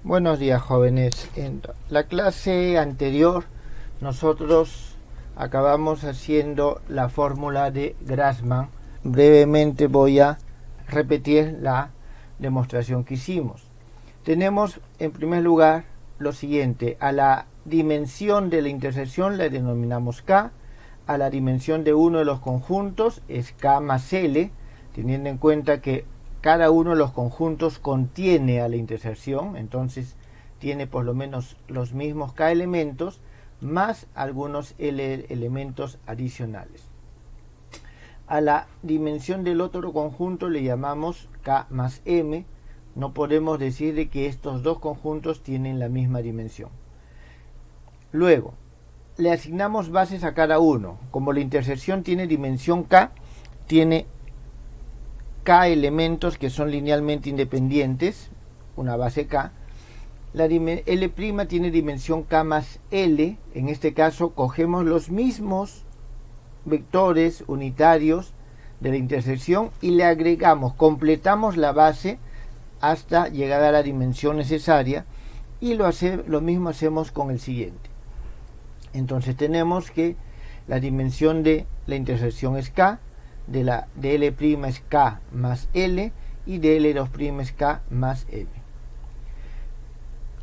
Buenos días, jóvenes. En la clase anterior nosotros acabamos haciendo la fórmula de Grassmann. Brevemente voy a repetir la demostración que hicimos. Tenemos en primer lugar lo siguiente: a la dimensión de la intersección la denominamos K, a la dimensión de uno de los conjuntos es K más L, teniendo en cuenta que cada uno de los conjuntos contiene a la intersección, entonces tiene por lo menos los mismos K elementos más algunos L elementos adicionales. A la dimensión del otro conjunto le llamamos K más M. No podemos decir de que estos dos conjuntos tienen la misma dimensión. Luego, le asignamos bases a cada uno. Como la intersección tiene dimensión K, tiene K elementos que son linealmente independientes, una base K. La L' tiene dimensión K más L. En este caso cogemos los mismos vectores unitarios de la intersección y le agregamos, completamos la base hasta llegar a la dimensión necesaria, y lo mismo hacemos con el siguiente. Entonces tenemos que la dimensión de la intersección es K, de L' es K más L y de L2' es K más M.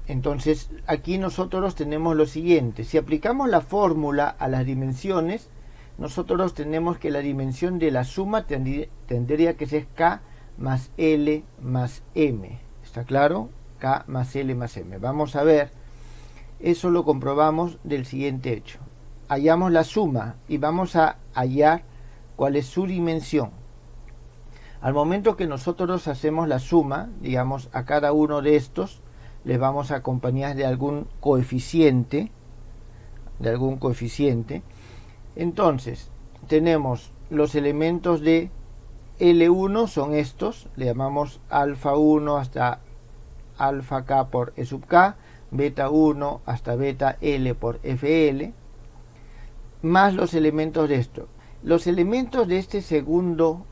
Entonces aquí nosotros tenemos lo siguiente: si aplicamos la fórmula a las dimensiones, nosotros tenemos que la dimensión de la suma tendría que ser K más L más M. ¿Está claro? K más L más M. Vamos a ver, eso lo comprobamos del siguiente hecho. Hallamos la suma y vamos a hallar cuál es su dimensión. Al momento que nosotros hacemos la suma, digamos, a cada uno de estos les vamos a acompañar de algún coeficiente, entonces tenemos los elementos de L1 son estos, le llamamos alfa 1 hasta alfa K por E sub K, beta 1 hasta beta L por FL, más los elementos de esto. Los elementos de este segundo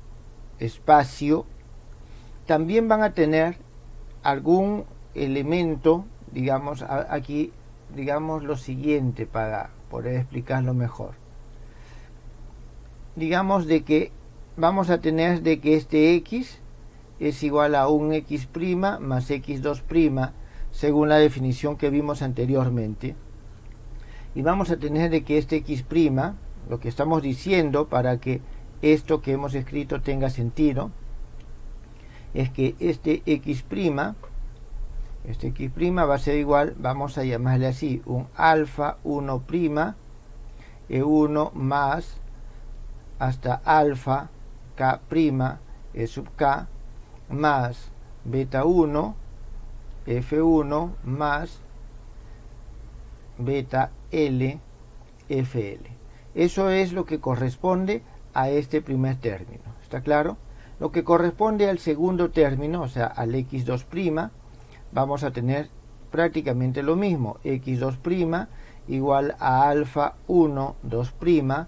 espacio también van a tener algún elemento, digamos, aquí digamos lo siguiente para poder explicarlo mejor. Digamos de que vamos a tener de que este X es igual a un X' más X2', según la definición que vimos anteriormente. Y vamos a tener de que este X', lo que estamos diciendo para que esto que hemos escrito tenga sentido, es que este X' va a ser igual, vamos a llamarle así, un alfa 1' E1 más hasta alfa K' E sub K más beta 1 F1 más beta L FL. Eso es lo que corresponde a este primer término. ¿Está claro? Lo que corresponde al segundo término, o sea, al X2', vamos a tener prácticamente lo mismo. X2' igual a alfa 1, 2',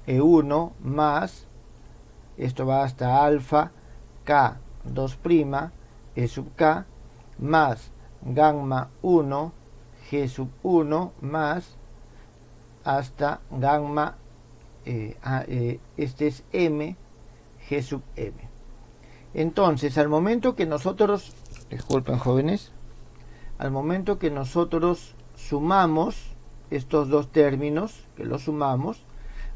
E1 más, esto va hasta alfa K 2', E sub K, más gamma 1, G sub 1, más hasta gamma, este es M, G sub M. Entonces, al momento que nosotros, disculpen jóvenes, al momento que nosotros sumamos estos dos términos, que los sumamos,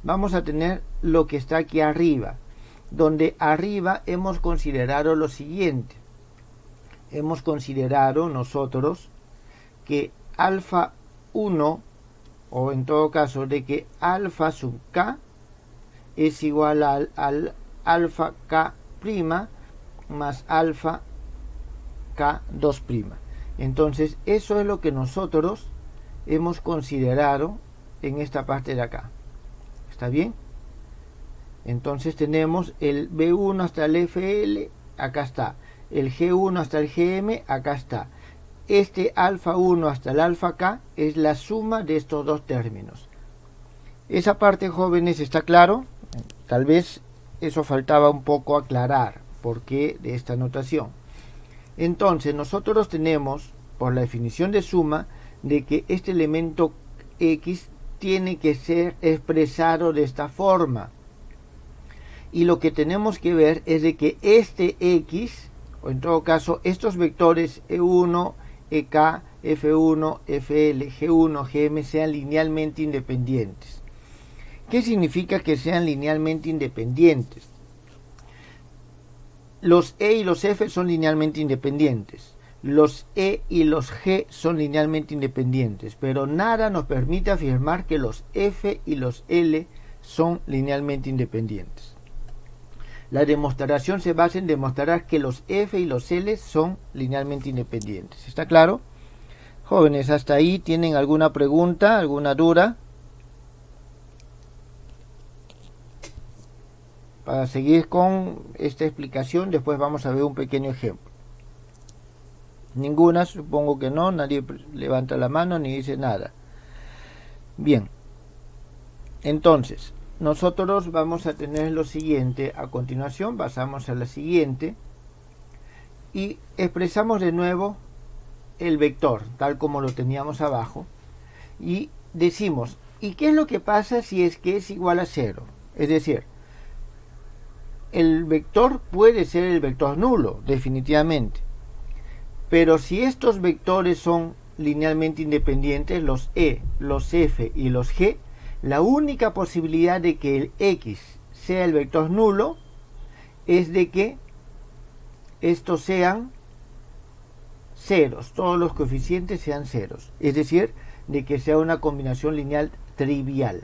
vamos a tener lo que está aquí arriba, donde arriba hemos considerado lo siguiente. Hemos considerado nosotros que alfa 1, o en todo caso de que alfa sub K es igual al alfa K' más alfa K 2'. Entonces eso es lo que nosotros hemos considerado en esta parte de acá. ¿Está bien? Entonces tenemos el B1 hasta el FL, acá está. El G1 hasta el GM, acá está. Este alfa 1 hasta el alfa K es la suma de estos dos términos. Esa parte, jóvenes, ¿está claro? Tal vez eso faltaba un poco aclarar por qué de esta notación. Entonces nosotros tenemos por la definición de suma, de que este elemento X tiene que ser expresado de esta forma. Y lo que tenemos que ver es de que este X, o en todo caso estos vectores E1, EK, F1, FL, G1, GM sean linealmente independientes. ¿Qué significa que sean linealmente independientes? Los E y los F son linealmente independientes. Los E y los G son linealmente independientes, pero nada nos permite afirmar que los F y los L son linealmente independientes. La demostración se basa en demostrar que los F y los L son linealmente independientes. ¿Está claro? Jóvenes, hasta ahí, ¿tienen alguna pregunta, alguna duda? Para seguir con esta explicación, después vamos a ver un pequeño ejemplo. Ninguna, supongo que no, nadie levanta la mano ni dice nada. Bien, entonces, nosotros vamos a tener lo siguiente a continuación, pasamos a la siguiente y expresamos de nuevo el vector, tal como lo teníamos abajo, y decimos, ¿y qué es lo que pasa si es que es igual a 0? Es decir, el vector puede ser el vector nulo, definitivamente. Pero si estos vectores son linealmente independientes, los E, los F y los G, la única posibilidad de que el X sea el vector nulo es de que estos sean ceros, todos los coeficientes sean ceros. Es decir, de que sea una combinación lineal trivial.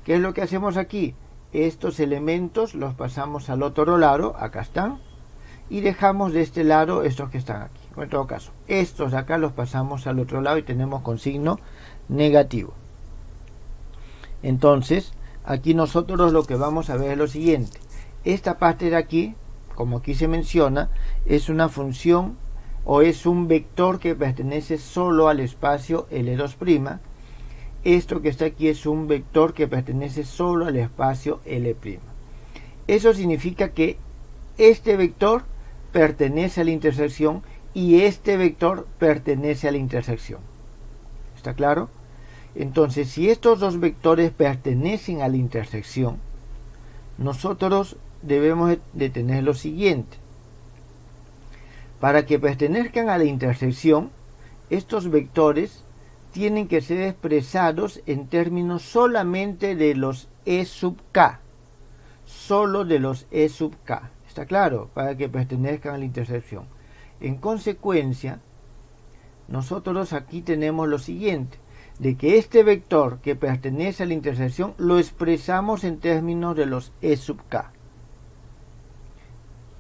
¿Qué es lo que hacemos aquí? Estos elementos los pasamos al otro lado, acá están, y dejamos de este lado estos que están aquí. En todo caso, estos de acá los pasamos al otro lado y tenemos con signo negativo. Entonces, aquí nosotros lo que vamos a ver es lo siguiente. Esta parte de aquí, como aquí se menciona, es una función o es un vector que pertenece solo al espacio L2'. Esto que está aquí es un vector que pertenece solo al espacio L'. Eso significa que este vector pertenece a la intersección y este vector pertenece a la intersección. ¿Está claro? Entonces, si estos dos vectores pertenecen a la intersección, nosotros debemos de tener lo siguiente. Para que pertenezcan a la intersección, estos vectores tienen que ser expresados en términos solamente de los E sub k. Solo de los E sub k. ¿Está claro? Para que pertenezcan a la intersección. En consecuencia, nosotros aquí tenemos lo siguiente, de que este vector que pertenece a la intersección lo expresamos en términos de los E sub k.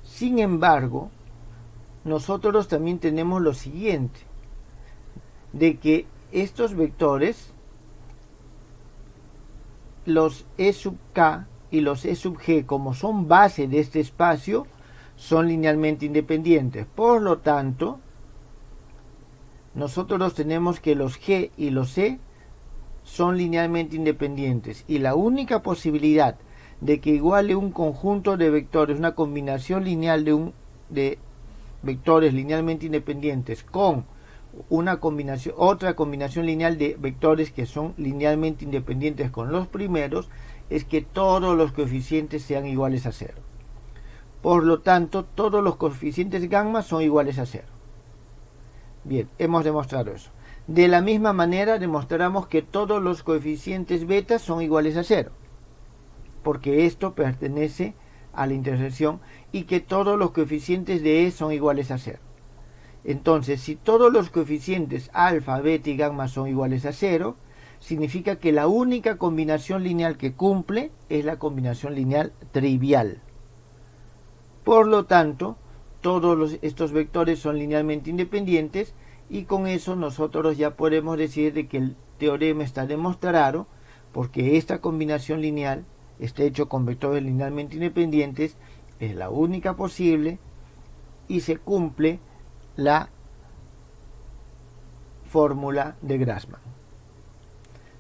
Sin embargo, nosotros también tenemos lo siguiente, de que estos vectores, los E sub k y los E sub g, como son base de este espacio, son linealmente independientes. Por lo tanto, nosotros tenemos que los G y los E son linealmente independientes. Y la única posibilidad de que iguale un conjunto de vectores, una combinación lineal de vectores linealmente independientes con otra combinación lineal de vectores que son linealmente independientes con los primeros, es que todos los coeficientes sean iguales a 0. Por lo tanto, todos los coeficientes gamma son iguales a 0. Bien, hemos demostrado eso. De la misma manera demostramos que todos los coeficientes beta son iguales a 0, porque esto pertenece a la intersección, y que todos los coeficientes de E son iguales a 0. Entonces, si todos los coeficientes alfa, beta y gamma son iguales a 0, significa que la única combinación lineal que cumple es la combinación lineal trivial. Por lo tanto, todos estos vectores son linealmente independientes, y con eso nosotros ya podemos decir de que el teorema está demostrado, porque esta combinación lineal está hecho con vectores linealmente independientes, es la única posible y se cumple la fórmula de Grassmann.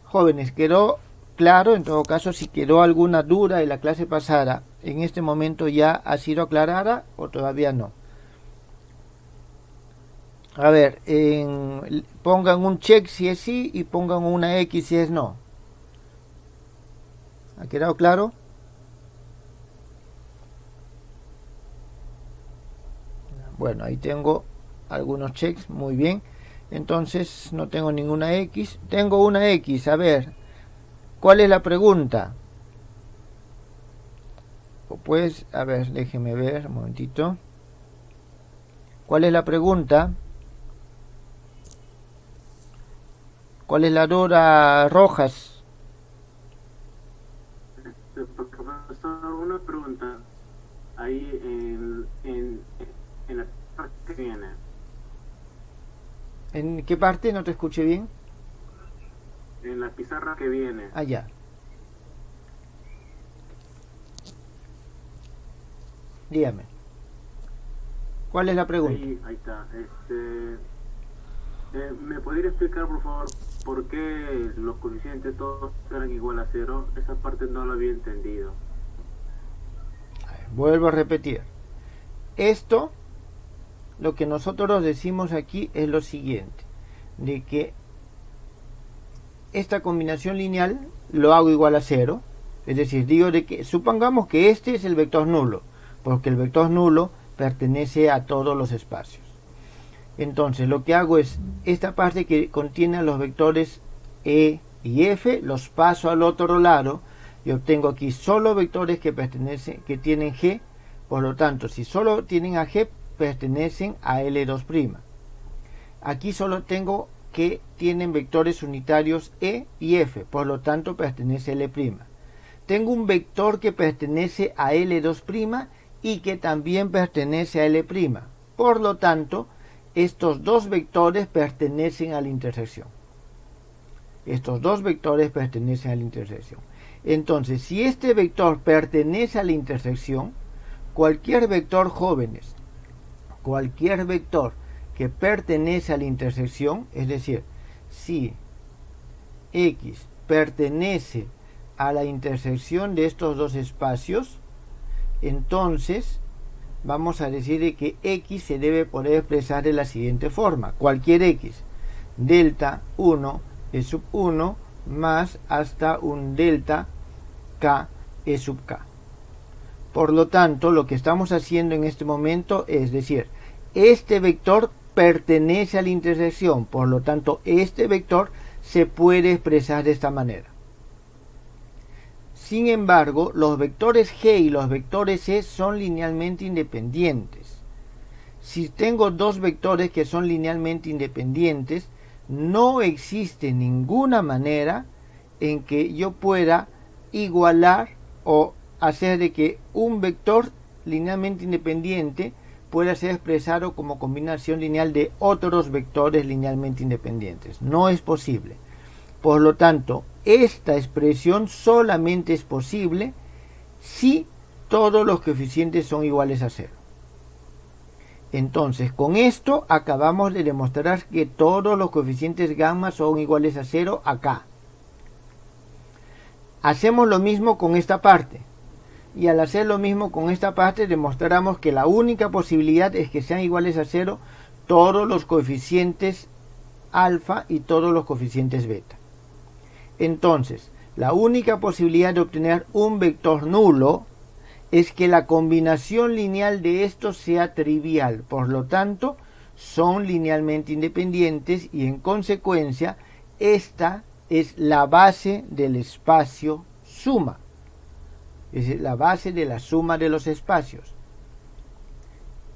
Jóvenes, ¿quedó claro? En todo caso, si quedó alguna duda de la clase pasada, en este momento ya ha sido aclarada o todavía no. A ver, pongan un check si es sí y pongan una X si es no. ¿Ha quedado claro? Bueno, ahí tengo algunos checks, muy bien. Entonces no tengo ninguna X. Tengo una X, a ver. ¿Cuál es la pregunta? Pues, a ver, déjeme ver un momentito. ¿Cuál es la pregunta? ¿Cuál es la Dora Rojas? Profesor, una pregunta. Ahí en la parte que viene. ¿En qué parte? No te escuché bien. En la pizarra que viene. Allá. Dígame. ¿Cuál es la pregunta? Ahí está. ¿Me podría explicar, por favor, por qué los coeficientes todos eran igual a cero? Esa parte no la había entendido. Vuelvo a repetir. Esto, lo que nosotros decimos aquí es lo siguiente, de que esta combinación lineal lo hago igual a cero, es decir, digo de que supongamos que este es el vector nulo, porque el vector nulo pertenece a todos los espacios. Entonces lo que hago es esta parte que contiene a los vectores E y F, los paso al otro lado y obtengo aquí solo vectores que tienen G. Por lo tanto, si solo tienen a G, pertenecen a L2'. Aquí solo tengo que tienen vectores unitarios E y F, por lo tanto pertenece a L'. Tengo un vector que pertenece a L2' y que también pertenece a L'. Por lo tanto, estos dos vectores pertenecen a la intersección. Estos dos vectores pertenecen a la intersección. Entonces, si este vector pertenece a la intersección, cualquier vector, jóvenes, cualquier vector que pertenece a la intersección, es decir, si X pertenece a la intersección de estos dos espacios, entonces vamos a decir que X se debe poder expresar de la siguiente forma. Cualquier X, delta 1 E sub 1 más hasta un delta K E sub K. Por lo tanto, lo que estamos haciendo en este momento es decir, este vector pertenece a la intersección, por lo tanto, este vector se puede expresar de esta manera. Sin embargo, los vectores G y los vectores E son linealmente independientes. Si tengo dos vectores que son linealmente independientes, no existe ninguna manera en que yo pueda igualar o hacer de que un vector linealmente independiente pueda ser expresado como combinación lineal de otros vectores linealmente independientes. No es posible. Por lo tanto, esta expresión solamente es posible si todos los coeficientes son iguales a cero. Entonces, con esto acabamos de demostrar que todos los coeficientes gamma son iguales a cero acá. Hacemos lo mismo con esta parte. Y al hacer lo mismo con esta parte, demostramos que la única posibilidad es que sean iguales a cero todos los coeficientes alfa y todos los coeficientes beta. Entonces, la única posibilidad de obtener un vector nulo es que la combinación lineal de estos sea trivial. Por lo tanto, son linealmente independientes y en consecuencia, esta es la base del espacio suma. Es la base de la suma de los espacios.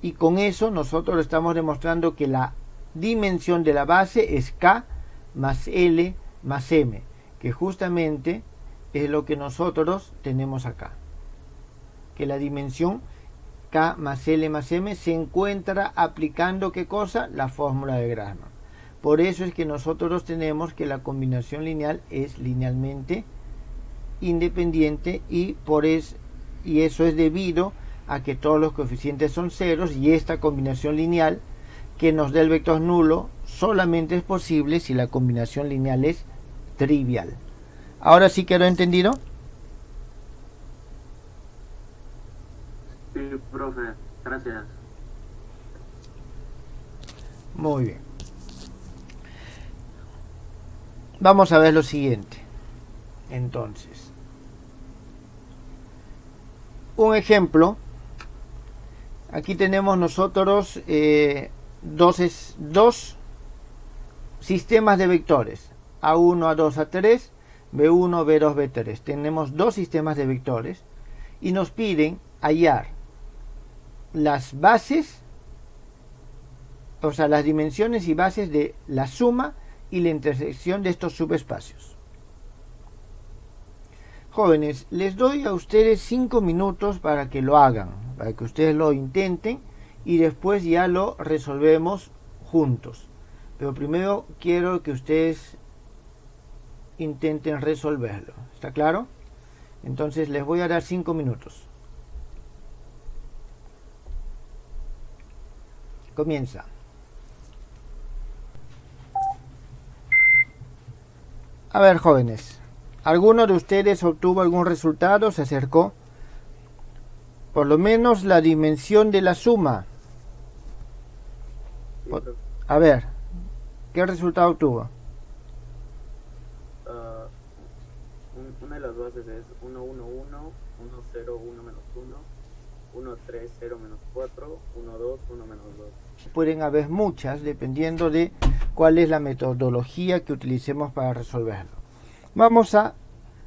Y con eso nosotros estamos demostrando que la dimensión de la base es K más L más M, que justamente es lo que nosotros tenemos acá. Que la dimensión K más L más M se encuentra aplicando ¿qué cosa? La fórmula de Grassmann. Por eso es que nosotros tenemos que la combinación lineal es linealmente independiente y eso es debido a que todos los coeficientes son ceros y esta combinación lineal que nos da el vector nulo solamente es posible si la combinación lineal es trivial. ¿Ahora sí quedó entendido? Sí, profe, gracias. Muy bien. Vamos a ver lo siguiente. Entonces, un ejemplo. Aquí tenemos nosotros dos sistemas de vectores. A1, A2, A3, B1, B2, B3. Tenemos dos sistemas de vectores y nos piden hallar las bases, o sea, las dimensiones y bases de la suma y la intersección de estos subespacios. Jóvenes, les doy a ustedes 5 minutos para que lo hagan, para que ustedes lo intenten y después ya lo resolvemos juntos. Pero primero quiero que ustedes intenten resolverlo. ¿Está claro? Entonces les voy a dar 5 minutos. Comienza. A ver, jóvenes, ¿alguno de ustedes obtuvo algún resultado? ¿Se acercó? Por lo menos la dimensión de la suma. A ver, ¿qué resultado obtuvo? Una de las bases es 1, 1, 1, 1, 0, 1, menos 1, 1, 3, 0, menos 4, 1, 2, 1, menos 2. Pueden haber muchas, dependiendo de cuál es la metodología que utilicemos para resolverlo. Vamos a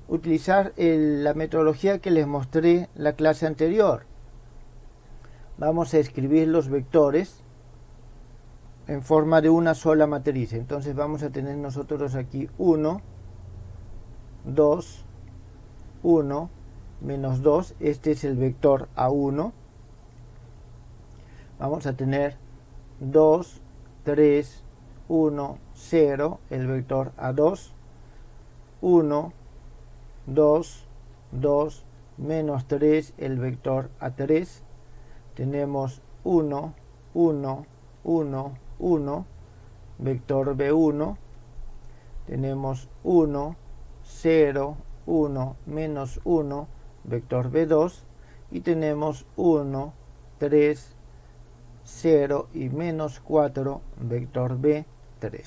utilizar la metodología que les mostré la clase anterior. Vamos a escribir los vectores en forma de una sola matriz. Entonces vamos a tener nosotros aquí 1, 2, 1, menos 2. Este es el vector A1. Vamos a tener 2, 3, 1, 0, el vector A2. 1, 2, 2, menos 3, el vector A3. Tenemos 1, 1, 1, 1, vector B1. Tenemos 1, 0, 1, menos 1, vector B2. Y tenemos 1, 3, 0 y menos 4, vector B3.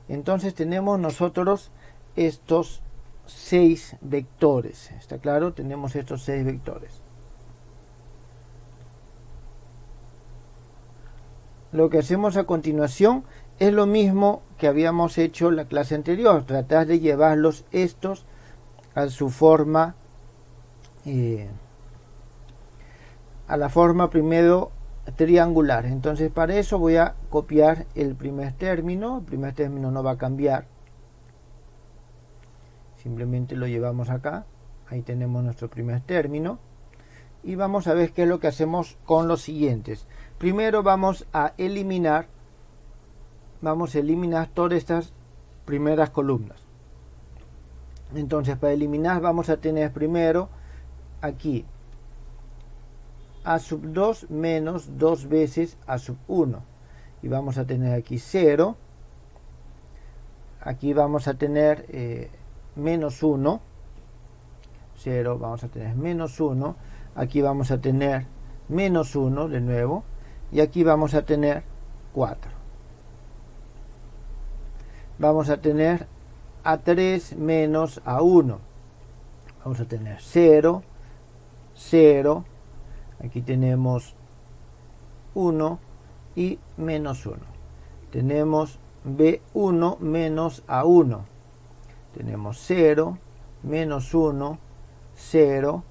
Entonces tenemos nosotros estos 6 vectores. ¿Está claro? Tenemos estos 6 vectores. Lo que hacemos a continuación es lo mismo que habíamos hecho en la clase anterior. Tratar de llevarlos estos a su forma, a la forma primero triangular. Entonces para eso voy a copiar el primer término. El primer término no va a cambiar. Simplemente lo llevamos acá. Ahí tenemos nuestro primer término. Y vamos a ver qué es lo que hacemos con los siguientes. Primero vamos a eliminar todas estas primeras columnas. Entonces para eliminar vamos a tener primero aquí A sub 2 menos 2 veces A sub 1. Y vamos a tener aquí 0. Aquí vamos a tener menos 1. 0, vamos a tener menos 1. Aquí vamos a tener menos 1 de nuevo. Y aquí vamos a tener 4. Vamos a tener A3 menos A1. Vamos a tener 0, 0. Aquí tenemos 1 y menos 1. Tenemos B1 menos A1. Tenemos 0, menos 1, 0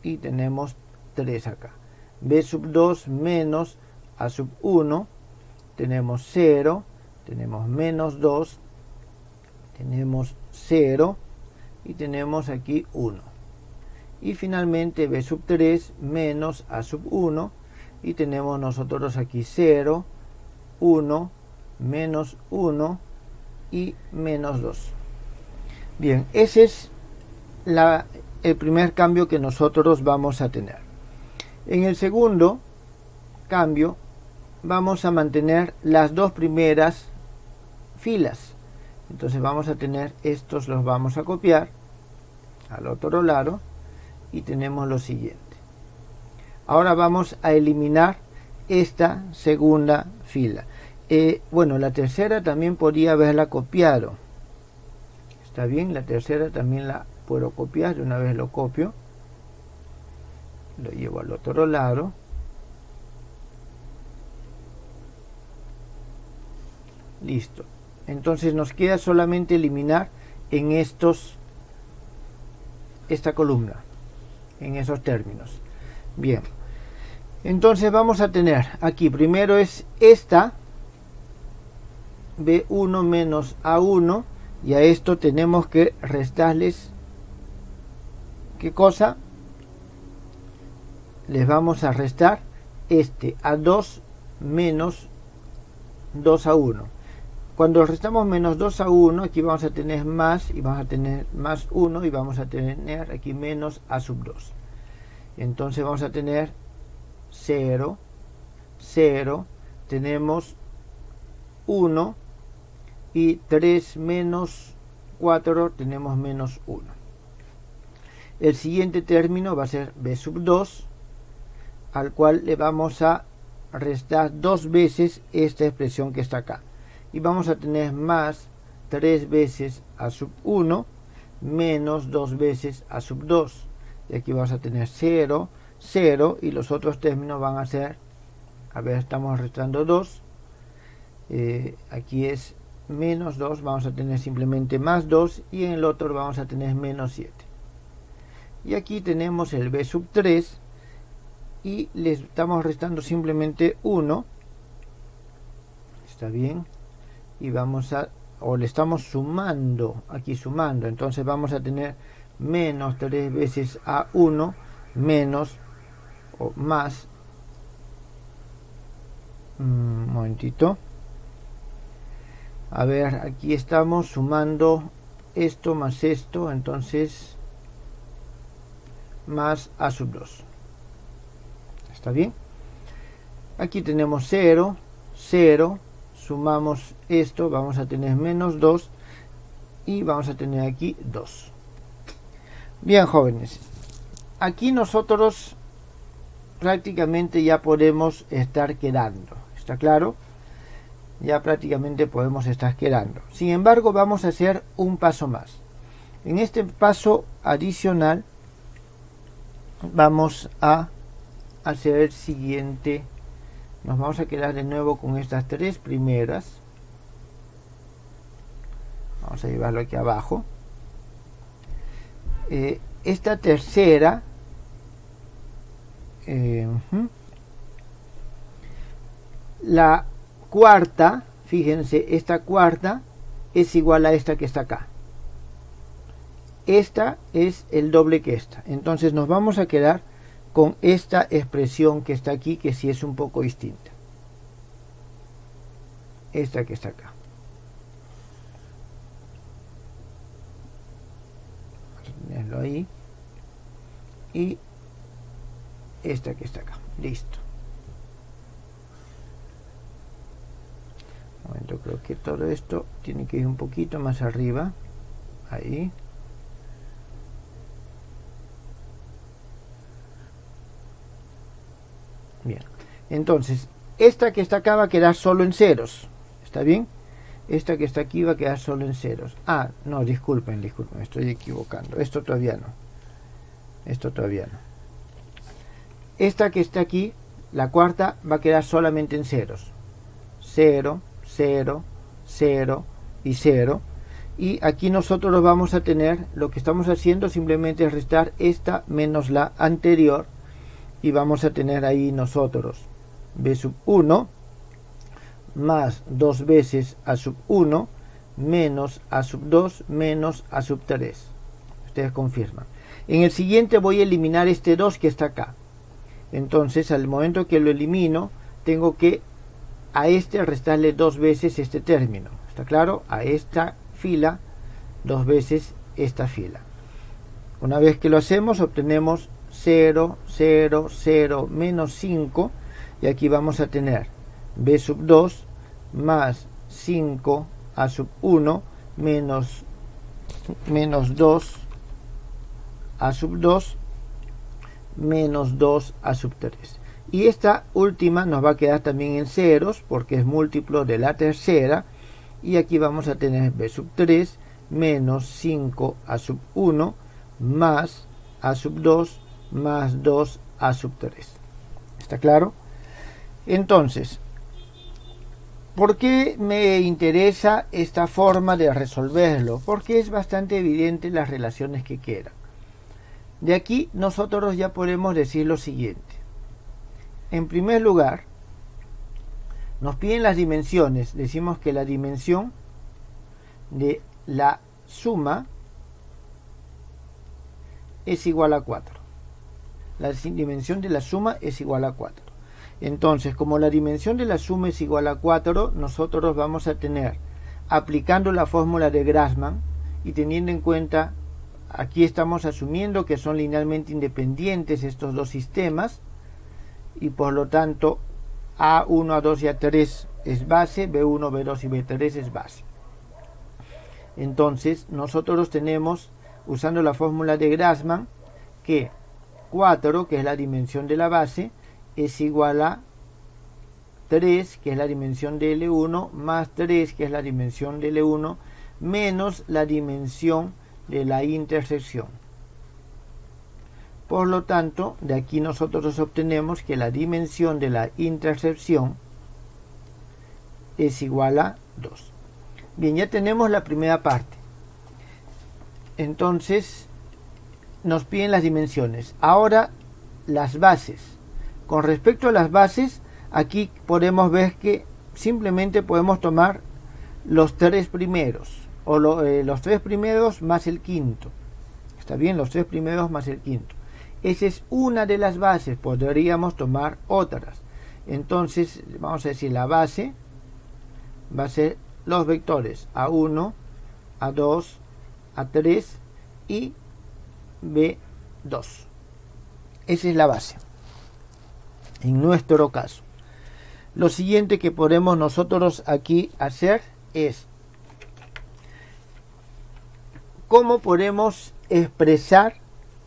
y tenemos 3 acá. B sub 2 menos A sub 1. Tenemos 0, tenemos menos 2, tenemos 0 y tenemos aquí 1. Y finalmente B sub 3 menos A sub 1 y tenemos nosotros aquí 0, 1, menos 1 y menos 2. Bien, ese es el primer cambio que nosotros vamos a tener. En el segundo cambio vamos a mantener las dos primeras filas. Entonces vamos a tener estos, los vamos a copiar al otro lado y tenemos lo siguiente. Ahora vamos a eliminar esta segunda fila Bueno, la tercera también podría haberla copiado. Está bien, la tercera también la puedo copiar. De una vez lo copio, lo llevo al otro lado. Listo. Entonces nos queda solamente eliminar en esta columna, en esos términos. Bien. Entonces vamos a tener aquí, primero es esta, B1 menos A1, y a esto tenemos que restarles, ¿qué cosa? Les vamos a restar este A2 menos 2A1. Cuando restamos menos 2A1, aquí vamos a tener más, y vamos a tener más 1, y vamos a tener aquí menos A sub 2. Entonces vamos a tener 0, 0, tenemos 1, y 3 menos 4 tenemos menos 1. El siguiente término va a ser b sub 2, al cual le vamos a restar 2 veces esta expresión que está acá. Y vamos a tener más 3 veces a sub 1 menos 2 veces a sub 2. Y aquí vamos a tener 0, 0, y los otros términos van a ser, a ver, estamos restando 2. Aquí es menos 2, vamos a tener simplemente más 2, y en el otro vamos a tener menos 7. Y aquí tenemos el b sub 3, y le estamos restando simplemente 1. Está bien. Y vamos a, o le estamos sumando, aquí sumando, entonces vamos a tener menos 3 veces A1 menos o más, un momentito, a ver, aquí estamos sumando esto más esto, entonces más A sub 2. ¿Está bien? Aquí tenemos 0, 0, sumamos esto, vamos a tener menos 2, y vamos a tener aquí 2. Bien, jóvenes, aquí nosotros prácticamente ya podemos estar quedando, ¿está claro? Ya prácticamente podemos estar quedando. Sin embargo, vamos a hacer un paso más. En este paso adicional vamos a hacer el siguiente. Nos vamos a quedar de nuevo con estas 3 primeras. Vamos a llevarlo aquí abajo. Esta tercera, la cuarta, fíjense, esta cuarta es igual a esta que está acá. Esta es el doble que esta. Entonces nos vamos a quedar con esta expresión que está aquí, que sí es un poco distinta. Esta que está acá. Vamos a tenerlo ahí. Y esta que está acá. Listo. Un momento, creo que todo esto tiene que ir un poquito más arriba. Ahí. Bien, entonces esta que está acá va a quedar solo en ceros, ¿está bien? Esta que está aquí va a quedar solo en ceros. Ah, no, disculpen, me estoy equivocando. Esto todavía no. Esto todavía no. Esta que está aquí, la cuarta, va a quedar solamente en ceros. 0, 0, 0 y 0. Y aquí nosotros vamos a tener, lo que estamos haciendo simplemente es restar esta menos la anterior. Y vamos a tener ahí nosotros b sub 1 más 2 veces a sub 1 menos a sub 2 menos a sub 3. Ustedes confirman. En el siguiente voy a eliminar este 2 que está acá. Entonces al momento que lo elimino, tengo que a este restarle 2 veces este término. ¿Está claro? A esta fila 2 veces esta fila. Una vez que lo hacemos, obtenemos 0, 0, 0, menos 5, y aquí vamos a tener b sub 2 más 5 a sub 1 menos 2 a sub 2 menos 2 a sub 3. Y esta última nos va a quedar también en ceros porque es múltiplo de la tercera. Y aquí vamos a tener b sub 3 menos 5a sub 1 más a sub 2 más 2a sub 3. ¿Está claro? Entonces, ¿por qué me interesa esta forma de resolverlo? Porque es bastante evidente las relaciones que quedan. De aquí nosotros ya podemos decir lo siguiente. En primer lugar, nos piden las dimensiones. Decimos que la dimensión de la suma es igual a 4. La dimensión de la suma es igual a 4. Entonces, como la dimensión de la suma es igual a 4, nosotros vamos a tener, aplicando la fórmula de Grassmann y teniendo en cuenta, aquí estamos asumiendo que son linealmente independientes estos dos sistemas, y por lo tanto A1, A2 y A3 es base, B1, B2 y B3 es base. Entonces, nosotros tenemos, usando la fórmula de Grassmann, que 4, que es la dimensión de la base, es igual a 3, que es la dimensión de L1, más 3, que es la dimensión de L1, menos la dimensión de la intersección. Por lo tanto, de aquí nosotros obtenemos que la dimensión de la intersección es igual a 2. Bien, ya tenemos la primera parte. Entonces, nos piden las dimensiones. Ahora, las bases. Con respecto a las bases, aquí podemos ver que simplemente podemos tomar los tres primeros, o los tres primeros más el quinto. ¿Está bien? Los tres primeros más el quinto. Esa es una de las bases, podríamos tomar otras. Entonces, vamos a decir, la base va a ser los vectores A1, A2, A3 y B2. Esa es la base, en nuestro caso. Lo siguiente que podemos nosotros aquí hacer es cómo podemos expresar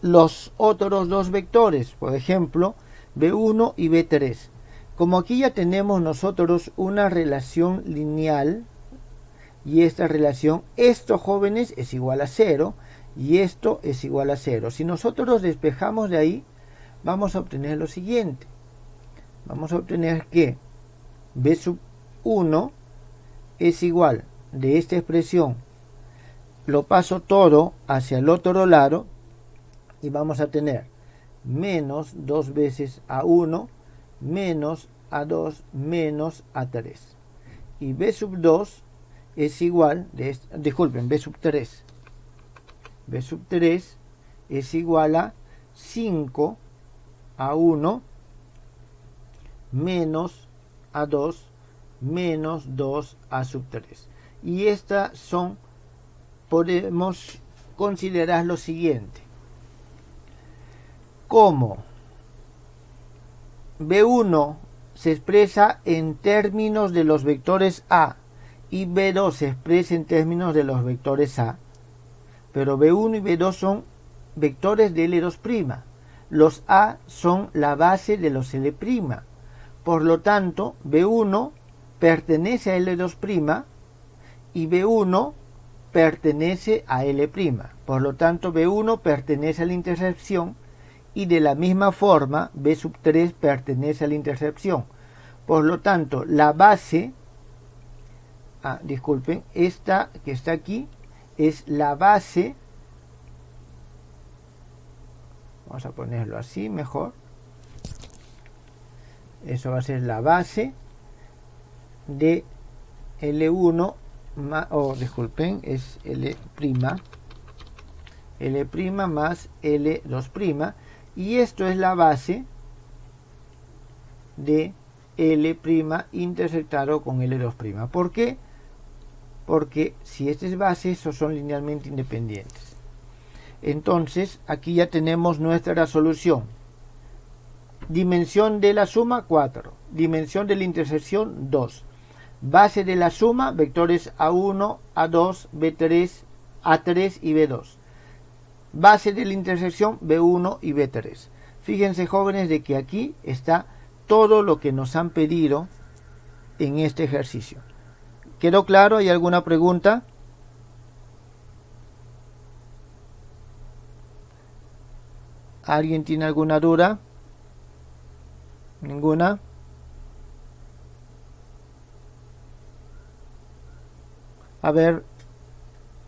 los otros dos vectores, por ejemplo, B1 y B3. Como aquí ya tenemos nosotros una relación lineal, y esta relación, esto, jóvenes, es igual a 0, y esto es igual a 0. Si nosotros despejamos de ahí, vamos a obtener lo siguiente. Vamos a obtener que B sub 1 es igual de esta expresión, lo paso todo hacia el otro lado, y vamos a tener menos 2 veces A1 menos A2 menos A3. Y B sub 2 es igual, disculpen, B sub 3. B sub 3 es igual a 5 A1 menos A2 menos 2 A sub 3. Y estas son, podemos considerar lo siguiente. Como B1 se expresa en términos de los vectores A y B2 se expresa en términos de los vectores A, pero B1 y B2 son vectores de L2'. Los A son la base de los L'. Por lo tanto, B1 pertenece a L2' y B1 pertenece a L'. Por lo tanto, B1 pertenece a la intersección, y de la misma forma B sub 3 pertenece a la intersección. Por lo tanto, la base, disculpen, esta que está aquí es la base, vamos a ponerlo así mejor, eso va a ser la base de L1, disculpen, es L' más L2', y esto es la base de L' intersectado con L2'. ¿Por qué? Porque si esta es base, esos son linealmente independientes. Entonces, aquí ya tenemos nuestra solución. Dimensión de la suma, 4. Dimensión de la intersección, 2. Base de la suma, vectores A1, A2, B3, A3 y B2. Base de la intersección, B1 y B3. Fíjense, jóvenes, de que aquí está todo lo que nos han pedido en este ejercicio. ¿Quedó claro? ¿Hay alguna pregunta? ¿Alguien tiene alguna duda? ¿Ninguna? A ver,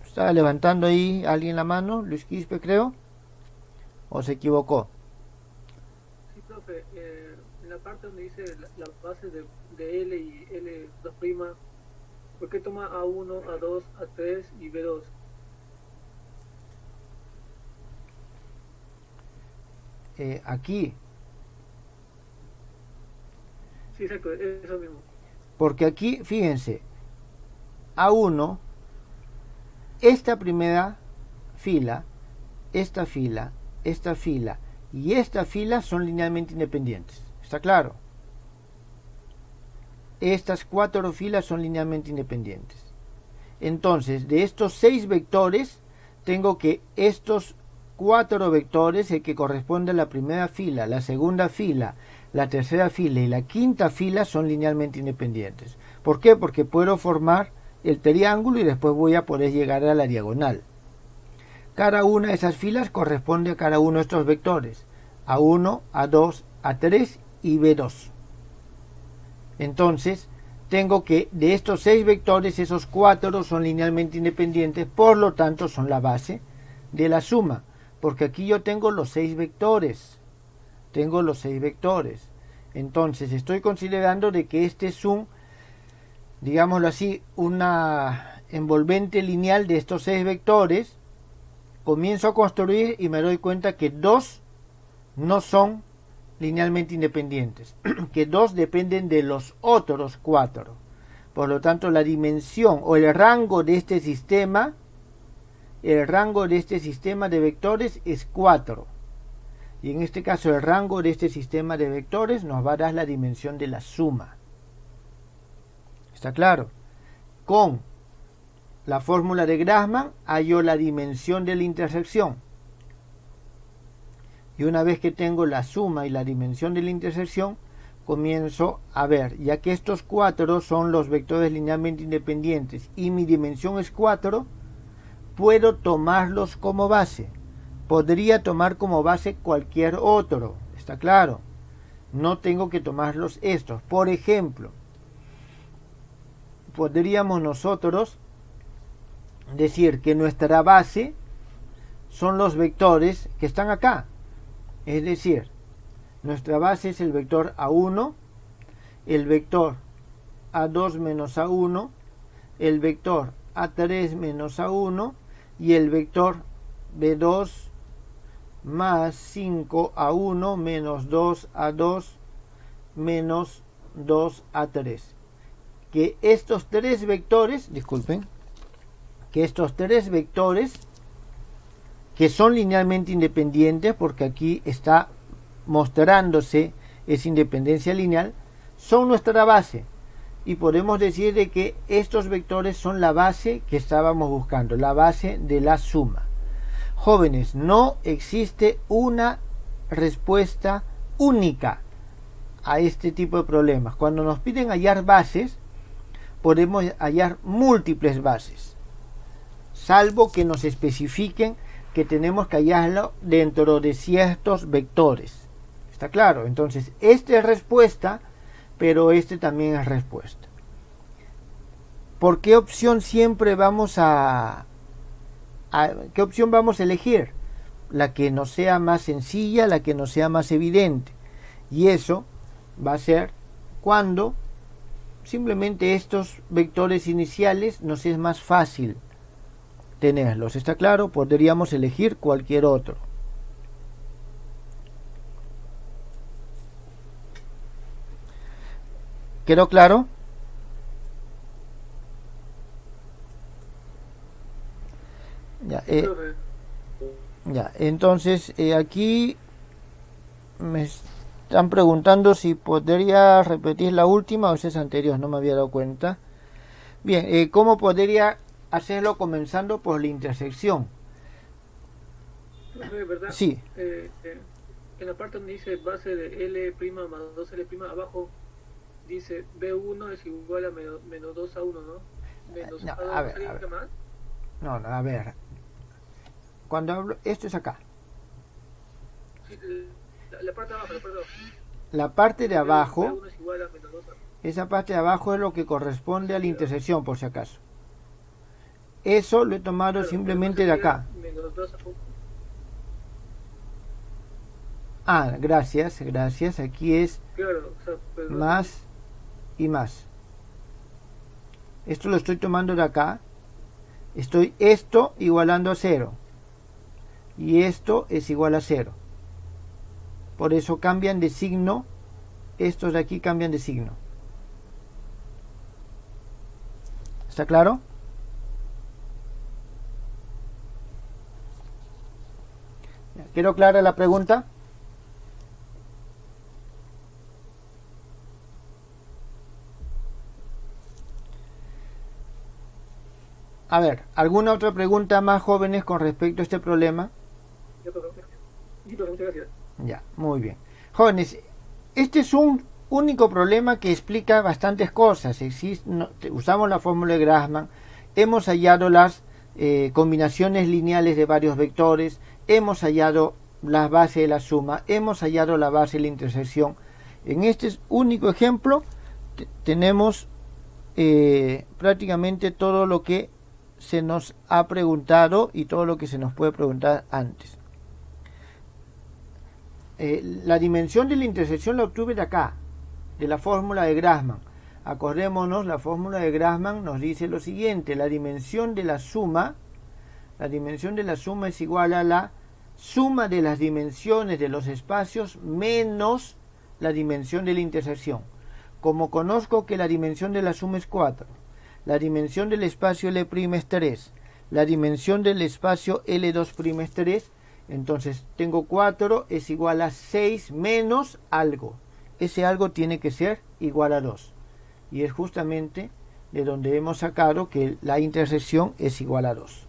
estaba levantando ahí alguien la mano, Luis Quispe creo, ¿o se equivocó? Sí, profe, en la parte donde dice la base de L y L2', ¿por qué toma A1, A2, A3 y B2? Aquí, Sí, exacto, eso mismo. porque aquí, fíjense, A1, esta primera fila, esta fila y esta fila son linealmente independientes. ¿Está claro? Estas 4 filas son linealmente independientes. Entonces, de estos 6 vectores, tengo que estos 4 vectores, el que corresponde a la primera fila, la segunda fila, la tercera fila y la quinta fila, son linealmente independientes. ¿Por qué? Porque puedo formar el triángulo y después voy a poder llegar a la diagonal. Cada una de esas filas corresponde a cada uno de estos vectores, A1, A2, A3 y B2. Entonces, tengo que de estos 6 vectores, esos 4 son linealmente independientes, por lo tanto son la base de la suma, porque aquí yo tengo los 6 vectores. Entonces, estoy considerando de que este es un, digámoslo así, una envolvente lineal de estos 6 vectores. Comienzo a construir y me doy cuenta que 2 no son linealmente independientes, que 2 dependen de los otros 4. Por lo tanto, la dimensión o el rango de este sistema de vectores es 4. Y en este caso el rango de este sistema de vectores nos va a dar la dimensión de la suma. ¿Está claro? Con la fórmula de Grassmann hallo la dimensión de la intersección. Y una vez que tengo la suma y la dimensión de la intersección, comienzo a ver, ya que estos 4 son los vectores linealmente independientes y mi dimensión es 4, puedo tomarlos como base. Podría tomar como base cualquier otro, ¿está claro? No tengo que tomarlos estos. Por ejemplo, podríamos nosotros decir que nuestra base son los vectores que están acá. Es decir, nuestra base es el vector A1, el vector A2 menos A1, el vector A3 menos A1 y el vector B2 más 5A1 menos 2A2 menos 2A3. Que estos 3 vectores, que son linealmente independientes, porque aquí está mostrándose esa independencia lineal, son nuestra base. Y podemos decir de que estos vectores son la base que estábamos buscando, la base de la suma. Jóvenes, no existe una respuesta única a este tipo de problemas. Cuando nos piden hallar bases, podemos hallar múltiples bases, salvo que nos especifiquen que tenemos que hallarlo dentro de ciertos vectores. ¿Está claro? Entonces, esta es respuesta, pero este también es respuesta. ¿Por qué opción siempre vamos qué opción vamos a elegir? La que nos sea más sencilla, la que nos sea más evidente. Y eso va a ser cuando simplemente estos vectores iniciales nos es más fácil tenerlos. ¿Está claro? Podríamos elegir cualquier otro. ¿Quedó claro? Ya, entonces aquí me están preguntando si podría repetir la última o esa es anterior, no me había dado cuenta. Bien, ¿cómo podría hacerlo comenzando por la intersección? ¿Verdad? Sí. en la parte donde dice base de L' más 2L', abajo dice B1 es igual a menos 2 a 1, ¿no? Menos No, A2 a ver, sería a ver. más. No, a ver. Cuando hablo, esto es acá. Sí, la parte de abajo, la parte de abajo. La parte de abajo, B1 es igual a menos 2 a 1. esa parte de abajo es lo que corresponde a la intersección, por si acaso. Eso lo he tomado Claro, simplemente de acá. Menos 2 a 1. Ah, gracias, gracias. Aquí es Claro, o sea, pues, más y más. Esto lo estoy tomando de acá. Estoy esto igualando a 0. Y esto es igual a 0. Por eso cambian de signo. Estos de aquí cambian de signo. ¿Está claro? ¿Quedó clara la pregunta? A ver, ¿alguna otra pregunta más, jóvenes, con respecto a este problema? Muchas gracias. Ya, muy bien. Jóvenes, este es un único problema que explica bastantes cosas. Usamos la fórmula de Grassmann, hemos hallado las combinaciones lineales de varios vectores, hemos hallado la base de la suma, hemos hallado la base de la intersección. En este único ejemplo tenemos prácticamente todo lo que se nos ha preguntado y todo lo que se nos puede preguntar antes. La dimensión de la intersección la obtuve de acá, de la fórmula de Grassmann. Acordémonos, la fórmula de Grassmann nos dice lo siguiente: la dimensión de la suma es igual a la suma de las dimensiones de los espacios menos la dimensión de la intersección. Como conozco que la dimensión de la suma es 4, la dimensión del espacio L' es 3, la dimensión del espacio L2' es 3, entonces tengo 4 es igual a 6 menos algo. Ese algo tiene que ser igual a 2. Y es justamente de donde hemos sacado que la intersección es igual a 2.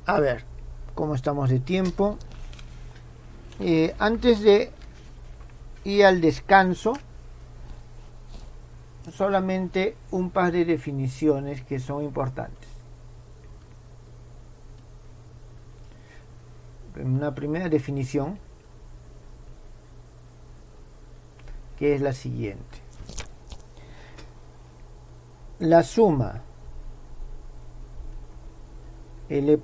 A ver, ¿cómo estamos de tiempo? Antes de ir al descanso, solamente un par de definiciones que son importantes. Una primera definición, que es la siguiente: la suma L'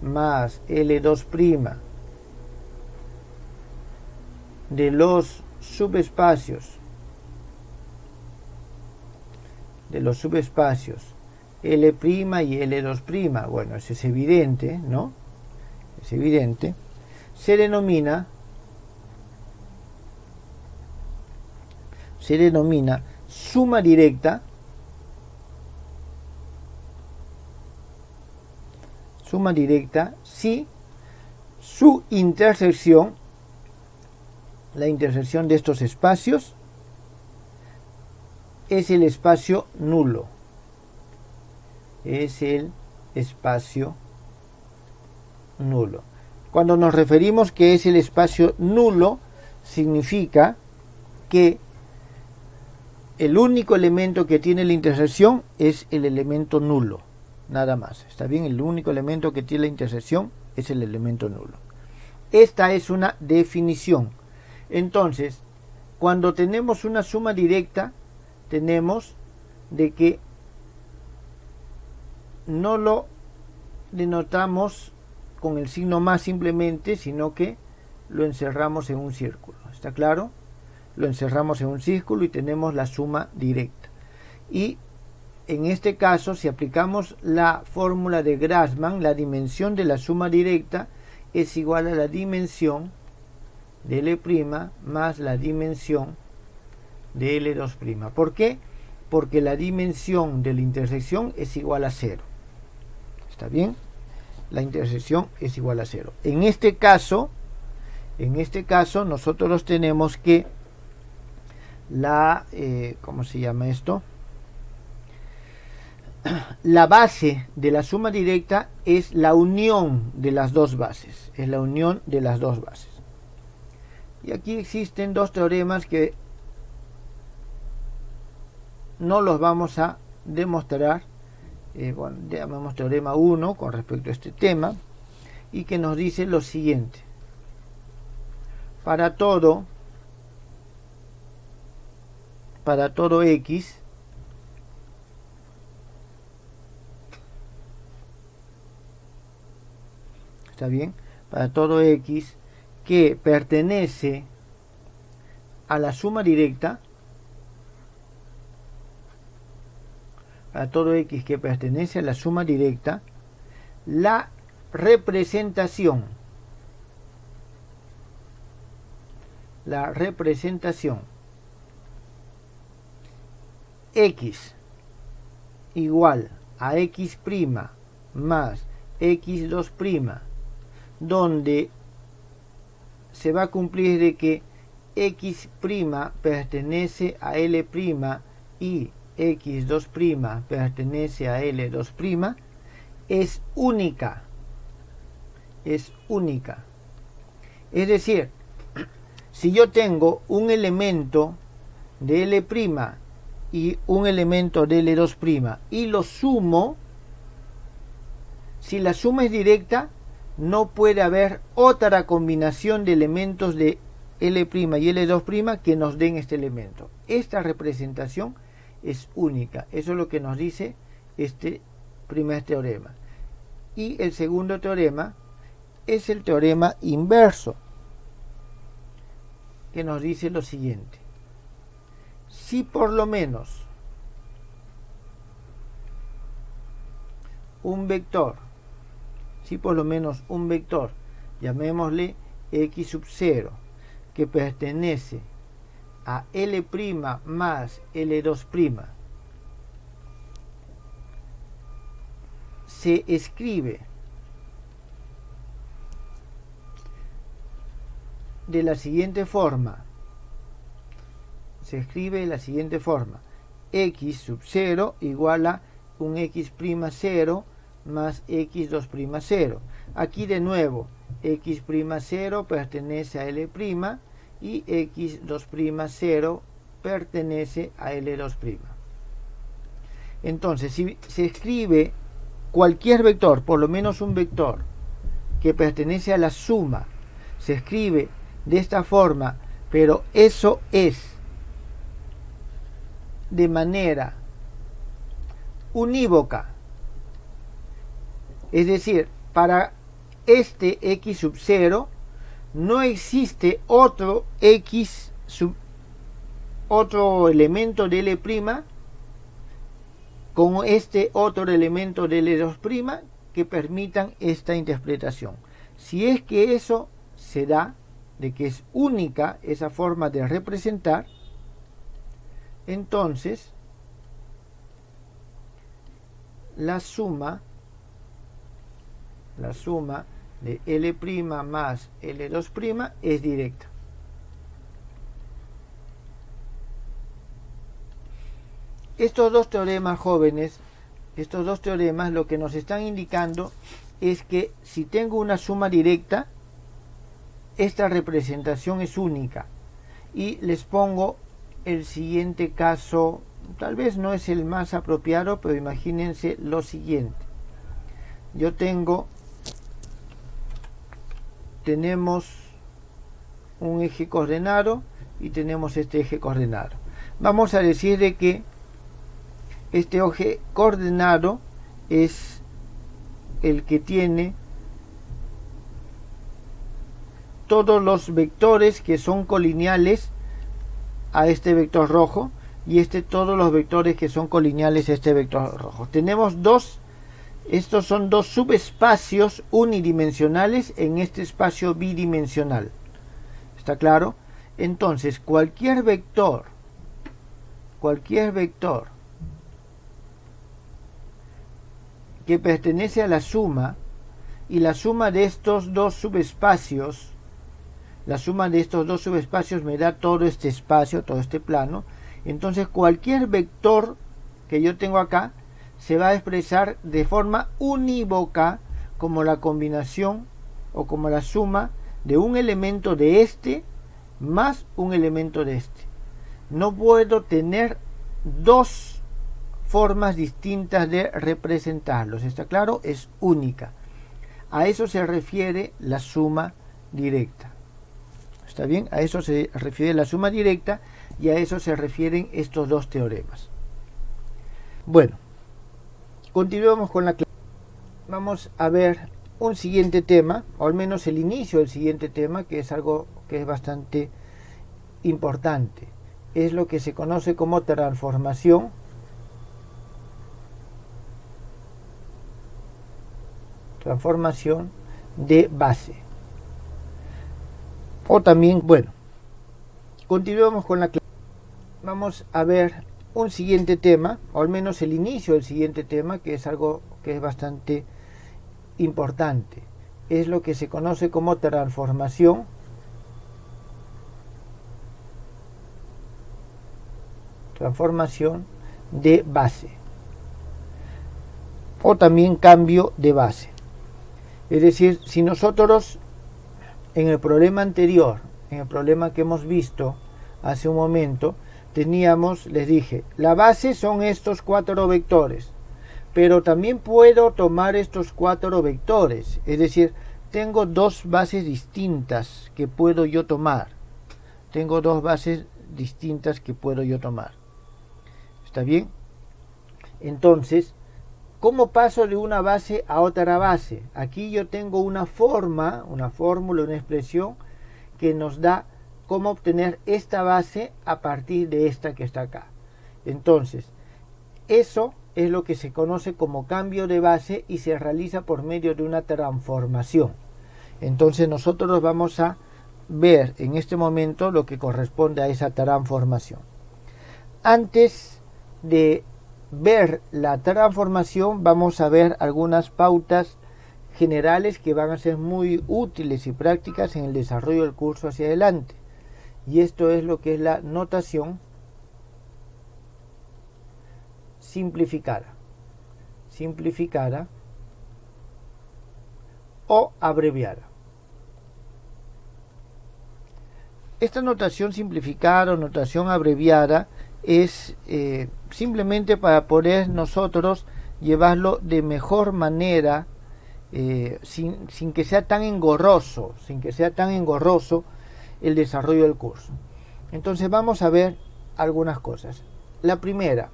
más L2' de los subespacios L' y L2', bueno, eso es evidente, ¿no? Es evidente, se denomina suma directa si su intersección, la intersección de estos espacios, es el espacio nulo. Es el espacio nulo. Cuando nos referimos que es el espacio nulo, significa que el único elemento que tiene la intersección es el elemento nulo. Nada más. ¿Está bien? El único elemento que tiene la intersección es el elemento nulo. Esta es una definición. Entonces, cuando tenemos una suma directa, tenemos de que no lo denotamos con el signo más simplemente, sino que lo encerramos en un círculo. ¿Está claro? Lo encerramos en un círculo y tenemos la suma directa. Y en este caso, si aplicamos la fórmula de Grassmann, la dimensión de la suma directa es igual a la dimensión de L' más la dimensión de L2'. ¿Por qué? Porque la dimensión de la intersección es igual a 0. ¿Está bien? La intersección es igual a 0. En este caso nosotros tenemos que la, ¿cómo se llama esto? la base de la suma directa es la unión de las dos bases. Es la unión de las dos bases. Y aquí existen dos teoremas que no los vamos a demostrar. Bueno, llamamos teorema 1 con respecto a este tema, y que nos dice lo siguiente: para todo x ¿está bien? Para todo x que pertenece a la suma directa, para todo x que pertenece a la suma directa, la representación x igual a x' más x2', donde se va a cumplir de que x' pertenece a L' y x2' pertenece a L2', es única. Es decir, si yo tengo un elemento de L' y un elemento de L2' y lo sumo, si la suma es directa, no puede haber otra combinación de elementos de L' y L2' que nos den este elemento. Esta representación es única. Eso es lo que nos dice este primer teorema. Y el segundo teorema es el teorema inverso, que nos dice lo siguiente: si por lo menos un vector, llamémosle x0, que pertenece a L' más L2', se escribe de la siguiente forma. X0 igual a un x'0 más x2'0. Aquí de nuevo, x'0 pertenece a L' y x2'0 pertenece a L2'. Entonces, si se escribe cualquier vector, por lo menos un vector que pertenece a la suma, se escribe de esta forma, pero eso es de manera unívoca, es decir, para este x0 no existe otro otro elemento de L' con este otro elemento de L2' que permitan esta interpretación. Si es que eso se da, de que es única esa forma de representar, entonces la suma de L' más L2' es directa. Estos dos teoremas, jóvenes, lo que nos están indicando es que si tengo una suma directa, esta representación es única. Y les pongo el siguiente caso, tal vez no es el más apropiado, pero imagínense lo siguiente. Tenemos un eje coordenado y tenemos este eje coordenado. Vamos a decir de que este eje coordenado es el que tiene todos los vectores que son colineales a este vector rojo y todos los vectores que son colineales a este vector rojo. Tenemos estos son dos subespacios unidimensionales en este espacio bidimensional. ¿Está claro? Entonces, cualquier vector que pertenece a la suma, y la suma de estos dos subespacios, me da todo este espacio, todo este plano. Entonces cualquier vector que yo tengo acá se va a expresar de forma unívoca como la combinación o como la suma de un elemento de este más un elemento de este. No puedo tener dos formas distintas de representarlos. ¿Está claro? Es única. A eso se refiere la suma directa. ¿Está bien? A eso se refiere la suma directa y a eso se refieren estos dos teoremas. Bueno, continuemos con la clase. Vamos a ver un siguiente tema, o al menos el inicio del siguiente tema, que es algo que es bastante importante. Es lo que se conoce como transformación de base. O también, bueno, continuemos con la clase. Vamos a ver un siguiente tema, o al menos el inicio del siguiente tema, que es algo que es bastante importante. Es lo que se conoce como transformación de base, o también cambio de base. Es decir, si nosotros en el problema anterior, en el problema que hemos visto hace un momento, teníamos, les dije, la base son estos 4 vectores, pero también puedo tomar estos 4 vectores, es decir, tengo dos bases distintas que puedo yo tomar. ¿Está bien? Entonces, ¿cómo paso de una base a otra base? Aquí yo tengo una fórmula, una expresión que nos da cómo obtener esta base a partir de esta que está acá. Entonces, eso es lo que se conoce como cambio de base y se realiza por medio de una transformación. Entonces nosotros vamos a ver en este momento lo que corresponde a esa transformación. Antes de ver la transformación, vamos a ver algunas pautas generales que van a ser muy útiles y prácticas en el desarrollo del curso hacia adelante. Y esto es lo que es la notación simplificada o abreviada. Esta notación simplificada o notación abreviada es simplemente para poder nosotros llevarlo de mejor manera, sin que sea tan engorroso, el desarrollo del curso. Entonces vamos a ver algunas cosas. La primera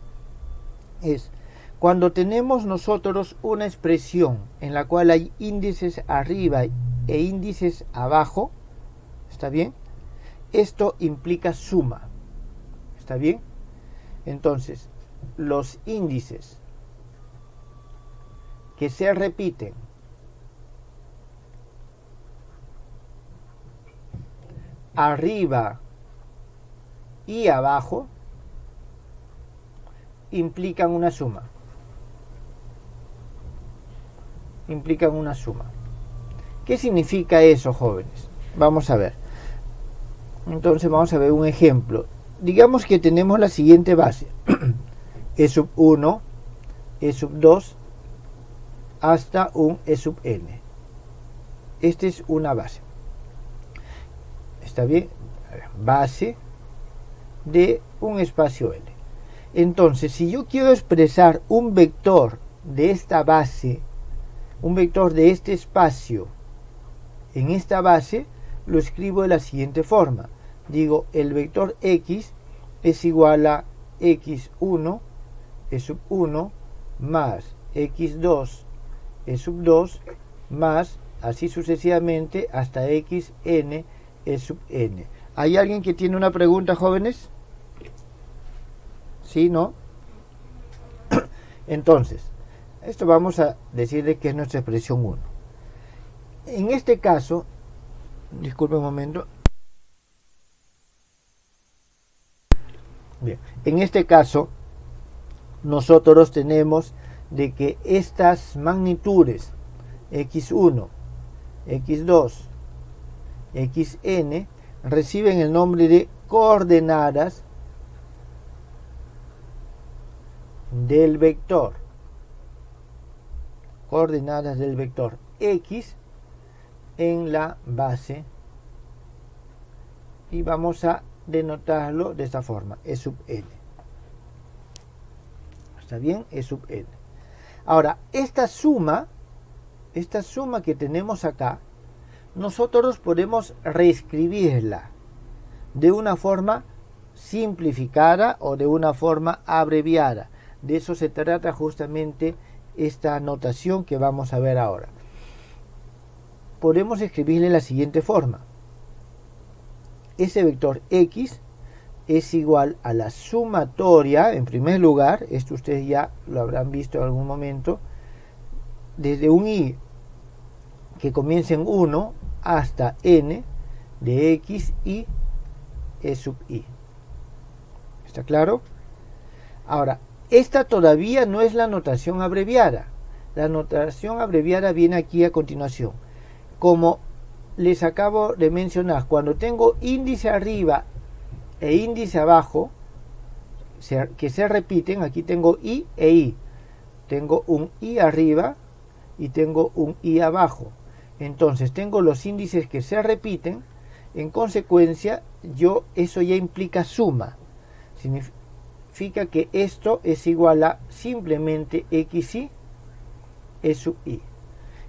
es cuando tenemos nosotros una expresión en la cual hay índices arriba e índices abajo, ¿está bien? Esto implica suma, ¿está bien? Entonces, los índices que se repiten arriba y abajo implican una suma. ¿Qué significa eso, jóvenes? Vamos a ver. Entonces vamos a ver un ejemplo. Digamos que tenemos la siguiente base. E sub 1, E sub 2, hasta un E sub n. Esta es una base. ¿Está bien? Base de un espacio L. Entonces, si yo quiero expresar un vector de esta base, un vector de este espacio en esta base, lo escribo de la siguiente forma. Digo, el vector X es igual a X1, E sub 1, más X2, E sub 2, más, así sucesivamente, hasta Xn, E sub n. ¿Hay alguien que tiene una pregunta, jóvenes? ¿Sí, no? Entonces, esto vamos a decirle que es nuestra expresión 1. En este caso, disculpe un momento. Bien, en este caso, nosotros tenemos de que estas magnitudes X1, X2, Xn reciben el nombre de coordenadas del vector. coordenadas del vector X en la base, y vamos a denotarlo de esta forma, E sub n. ¿Está bien? E sub n. Ahora, esta suma que tenemos acá, nosotros podemos reescribirla de una forma simplificada o de una forma abreviada. De eso se trata justamente esta notación que vamos a ver ahora. Podemos escribirle de la siguiente forma. Ese vector X es igual a la sumatoria, en primer lugar, esto ustedes ya lo habrán visto en algún momento, desde un i que comienza en 1 hasta n de x y e sub i. ¿Está claro? Ahora, esta todavía no es la notación abreviada. La notación abreviada viene aquí a continuación. Como les acabo de mencionar, cuando tengo índice arriba e índice abajo, que se repiten, aquí tengo i e i. Tengo un i arriba y tengo un i abajo. Entonces tengo los índices que se repiten. En consecuencia, eso ya implica suma. Significa que esto es igual a simplemente xi e sub i.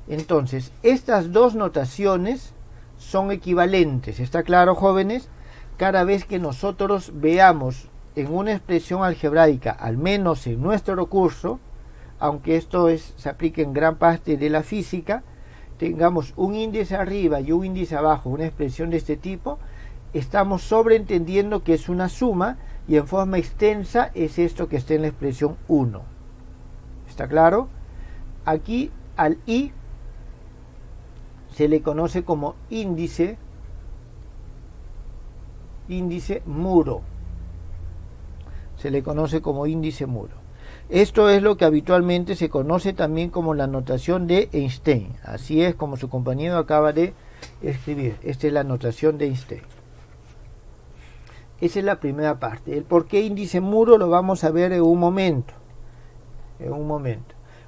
Entonces, estas dos notaciones son equivalentes. ¿Está claro, jóvenes? Cada vez que nosotros veamos en una expresión algebraica, al menos en nuestro curso, aunque esto se aplica en gran parte de la física, tengamos un índice arriba y un índice abajo, una expresión de este tipo, estamos sobreentendiendo que es una suma, y en forma extensa es esto que está en la expresión 1. ¿Está claro? Aquí al i se le conoce como índice muro. Se le conoce como índice muro. Esto es lo que habitualmente se conoce también como la notación de Einstein. Así es como su compañero acaba de escribir. Esta es la notación de Einstein. Esa es la primera parte. El por qué índice muro lo vamos a ver en un momento.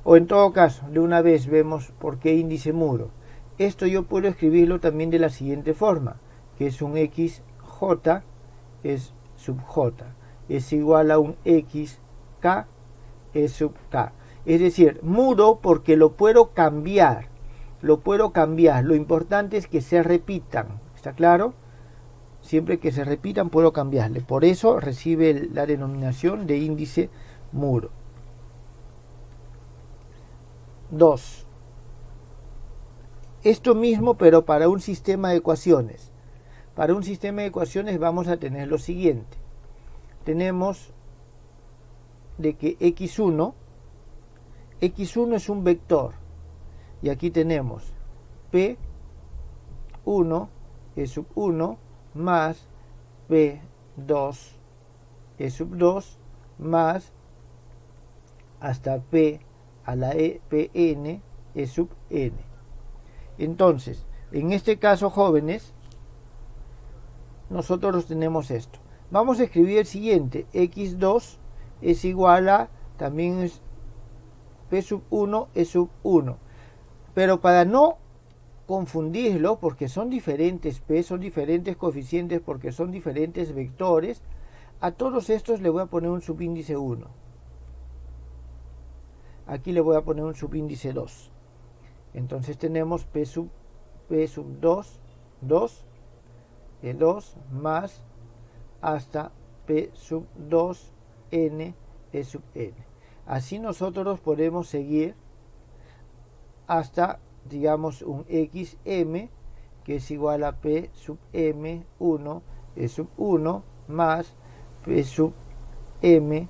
O en todo caso, de una vez vemos por qué índice muro. Esto yo puedo escribirlo también de la siguiente forma, que es un xj es sub j, es igual a un xk es sub k. Es decir, muro porque lo puedo cambiar. Lo importante es que se repitan. ¿Está claro? Siempre que se repitan puedo cambiarle. Por eso recibe la denominación de índice muro. 2. Esto mismo, pero para un sistema de ecuaciones. Para un sistema de ecuaciones vamos a tener lo siguiente. Tenemos de que x1 es un vector. Y aquí tenemos P1 es sub 1 más P2 es sub 2 más hasta P a la Pn es sub n. Entonces, en este caso, jóvenes, nosotros tenemos esto. Vamos a escribir el siguiente. x2 es igual a, también es P sub 1 es sub 1. Pero para no confundirlo, porque son diferentes P, son diferentes coeficientes, porque son diferentes vectores, a todos estos le voy a poner un subíndice 1. Aquí le voy a poner un subíndice 2. Entonces tenemos P sub 2, 2, E2 más hasta P sub 2, N, E sub N. Así nosotros podemos seguir hasta, digamos, un xm, que es igual a P sub m1, E sub 1, más P sub m2,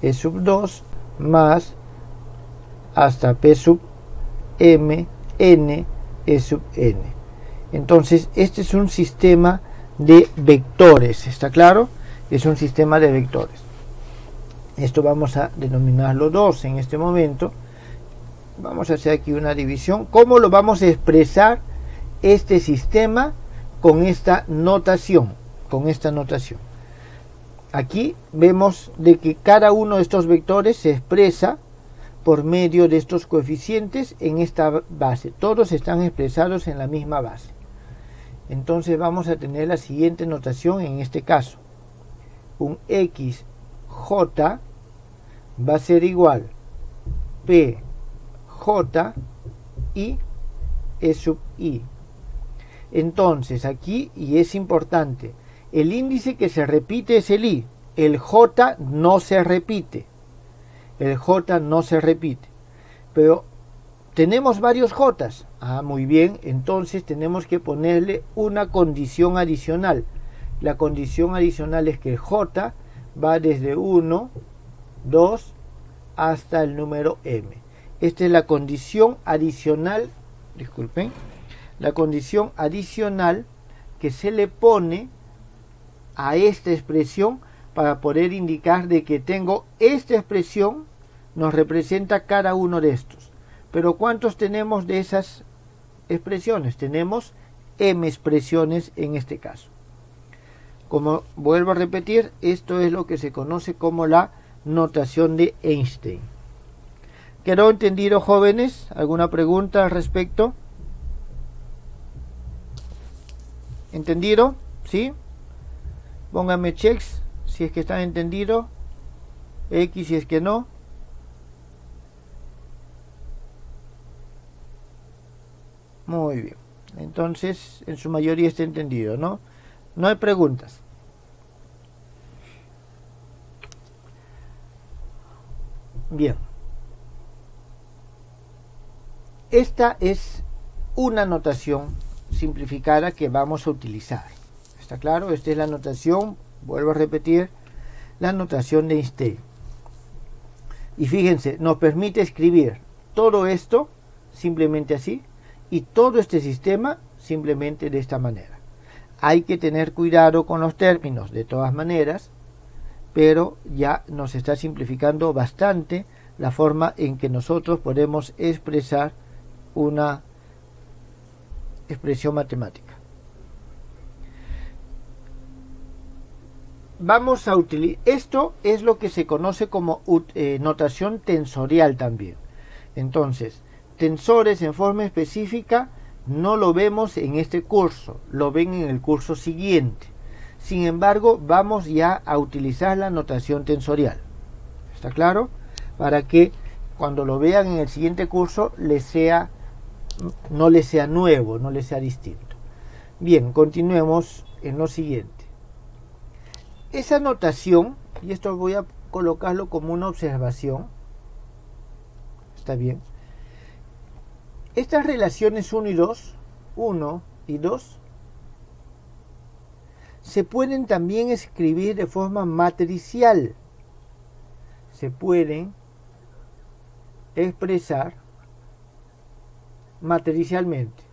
E sub 2, más hasta P sub m, n, E sub n. Entonces, este es un sistema de vectores, ¿está claro? Es un sistema de vectores. Esto vamos a denominarlo 2 en este momento. Vamos a hacer aquí una división. ¿Cómo lo vamos a expresar este sistema con esta notación? Aquí vemos de que cada uno de estos vectores se expresa por medio de estos coeficientes en esta base. Todos están expresados en la misma base. Entonces vamos a tener la siguiente notación en este caso. Un XJ va a ser igual PJ y E sub I. Entonces aquí, y es importante, el índice que se repite es el I. El J no se repite. El J no se repite. Pero tenemos varios J's. Muy bien. Entonces tenemos que ponerle una condición adicional. La condición adicional es que el J va desde 1, 2 hasta el número M. Esta es la condición adicional. Disculpen. La condición adicional que se le pone a esta expresión para poder indicar de que tengo esta expresión, nos representa cada uno de estos. Pero ¿cuántos tenemos de esas expresiones? Tenemos m expresiones en este caso. Como vuelvo a repetir, esto es lo que se conoce como la notación de Einstein. ¿Quedó entendido, jóvenes? ¿Alguna pregunta al respecto? ¿Entendido? ¿Sí? Pónganme checks si es que están entendido. X si es que no. Muy bien. Entonces, en su mayoría está entendido, ¿no? No hay preguntas. Bien. Esta es una notación simplificada que vamos a utilizar. ¿Está claro? Esta es la notación, vuelvo a repetir, la notación de Einstein. Y fíjense, nos permite escribir todo esto simplemente así y todo este sistema simplemente de esta manera. Hay que tener cuidado con los términos de todas maneras, pero ya nos está simplificando bastante la forma en que nosotros podemos expresar una expresión matemática. Vamos a utilizar, esto es lo que se conoce como notación tensorial también. Entonces, tensores en forma específica no lo vemos en este curso, lo ven en el curso siguiente. Sin embargo, vamos ya a utilizar la notación tensorial. ¿Está claro? Para que cuando lo vean en el siguiente curso no les sea nuevo, no les sea distinto. Bien, continuemos en lo siguiente. Esa notación, y esto voy a colocarlo como una observación, está bien. Estas relaciones 1 y 2, se pueden también escribir de forma matricial. Se pueden expresar matricialmente.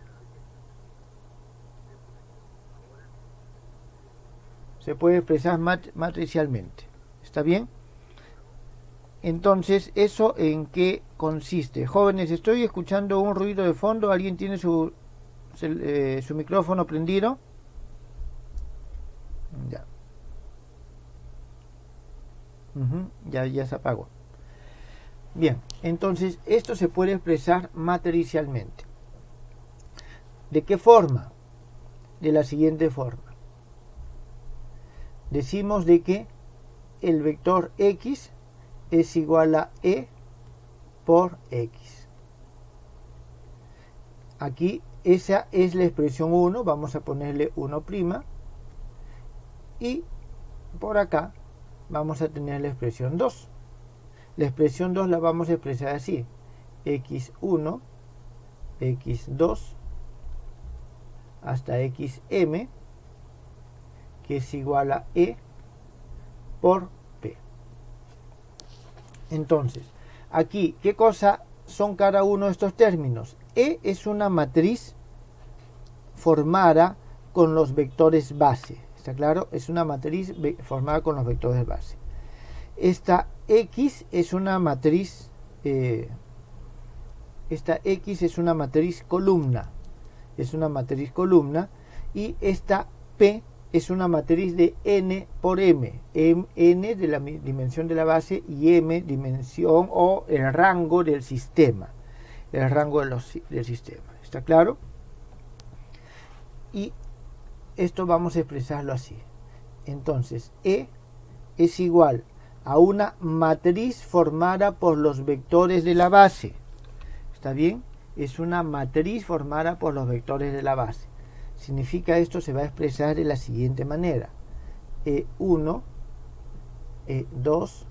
Se puede expresar matricialmente. ¿Está bien? Entonces, ¿eso en qué consiste? Jóvenes, estoy escuchando un ruido de fondo. ¿Alguien tiene su micrófono prendido? Ya. Ya se apagó. Bien, entonces esto se puede expresar matricialmente. ¿De qué forma? De la siguiente forma. Decimos de que el vector X es igual a E por X. Aquí esa es la expresión 1, vamos a ponerle 1', y por acá vamos a tener la expresión 2. La expresión 2 la vamos a expresar así: x1, x2 hasta xm, que es igual a E por P. Entonces, aquí, ¿qué cosa son cada uno de estos términos? E es una matriz formada con los vectores base. ¿Está claro? Es una matriz formada con los vectores base. Esta X es una matriz columna. Es una matriz columna. Y esta P es una matriz de n por m, n de la dimensión de la base y m dimensión o el rango del sistema, el rango del sistema. ¿Está claro? Y esto vamos a expresarlo así. Entonces, E es igual a una matriz formada por los vectores de la base. ¿Está bien? Es una matriz formada por los vectores de la base. Significa esto se va a expresar de la siguiente manera. E1, E2,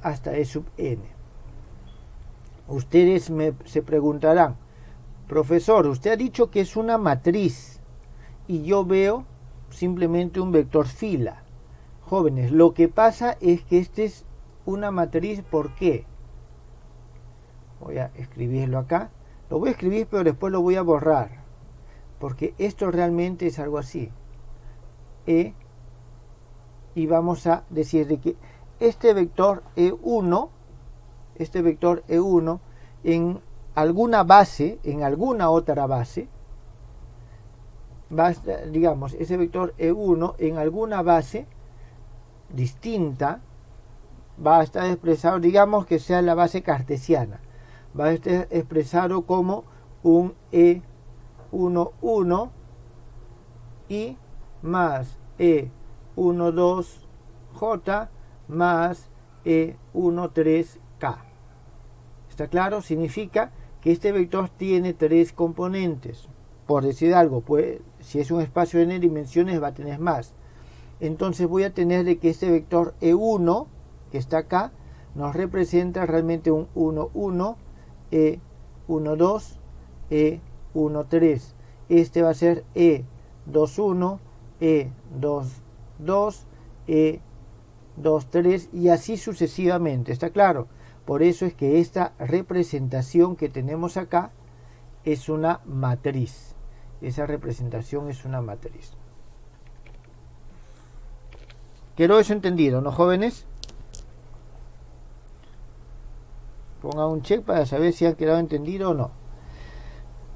hasta E sub n. Ustedes se preguntarán, profesor, usted ha dicho que es una matriz y yo veo simplemente un vector fila. Jóvenes, lo que pasa es que este es una matriz. ¿Por qué? Voy a escribirlo acá. Lo voy a escribir, pero después lo voy a borrar, porque esto realmente es algo así. Y vamos a decir de que este vector E1, en alguna base, en alguna otra base, digamos, ese vector E1 en alguna base distinta va a estar expresado, digamos que sea la base cartesiana, va a estar expresado como un E11 y más E12J más E13K. ¿Está claro? Significa que este vector tiene tres componentes. Por decir algo, pues, si es un espacio de n dimensiones va a tener más. Entonces voy a tener de que este vector E1 que está acá nos representa realmente un 1, 1, E12, E13. Este va a ser E21, E22, E23 y así sucesivamente. ¿Está claro? Por eso es que esta representación que tenemos acá es una matriz. Esa representación es una matriz. ¿Quedó eso entendido, no, jóvenes? Ponga un check para saber si han quedado entendido o no.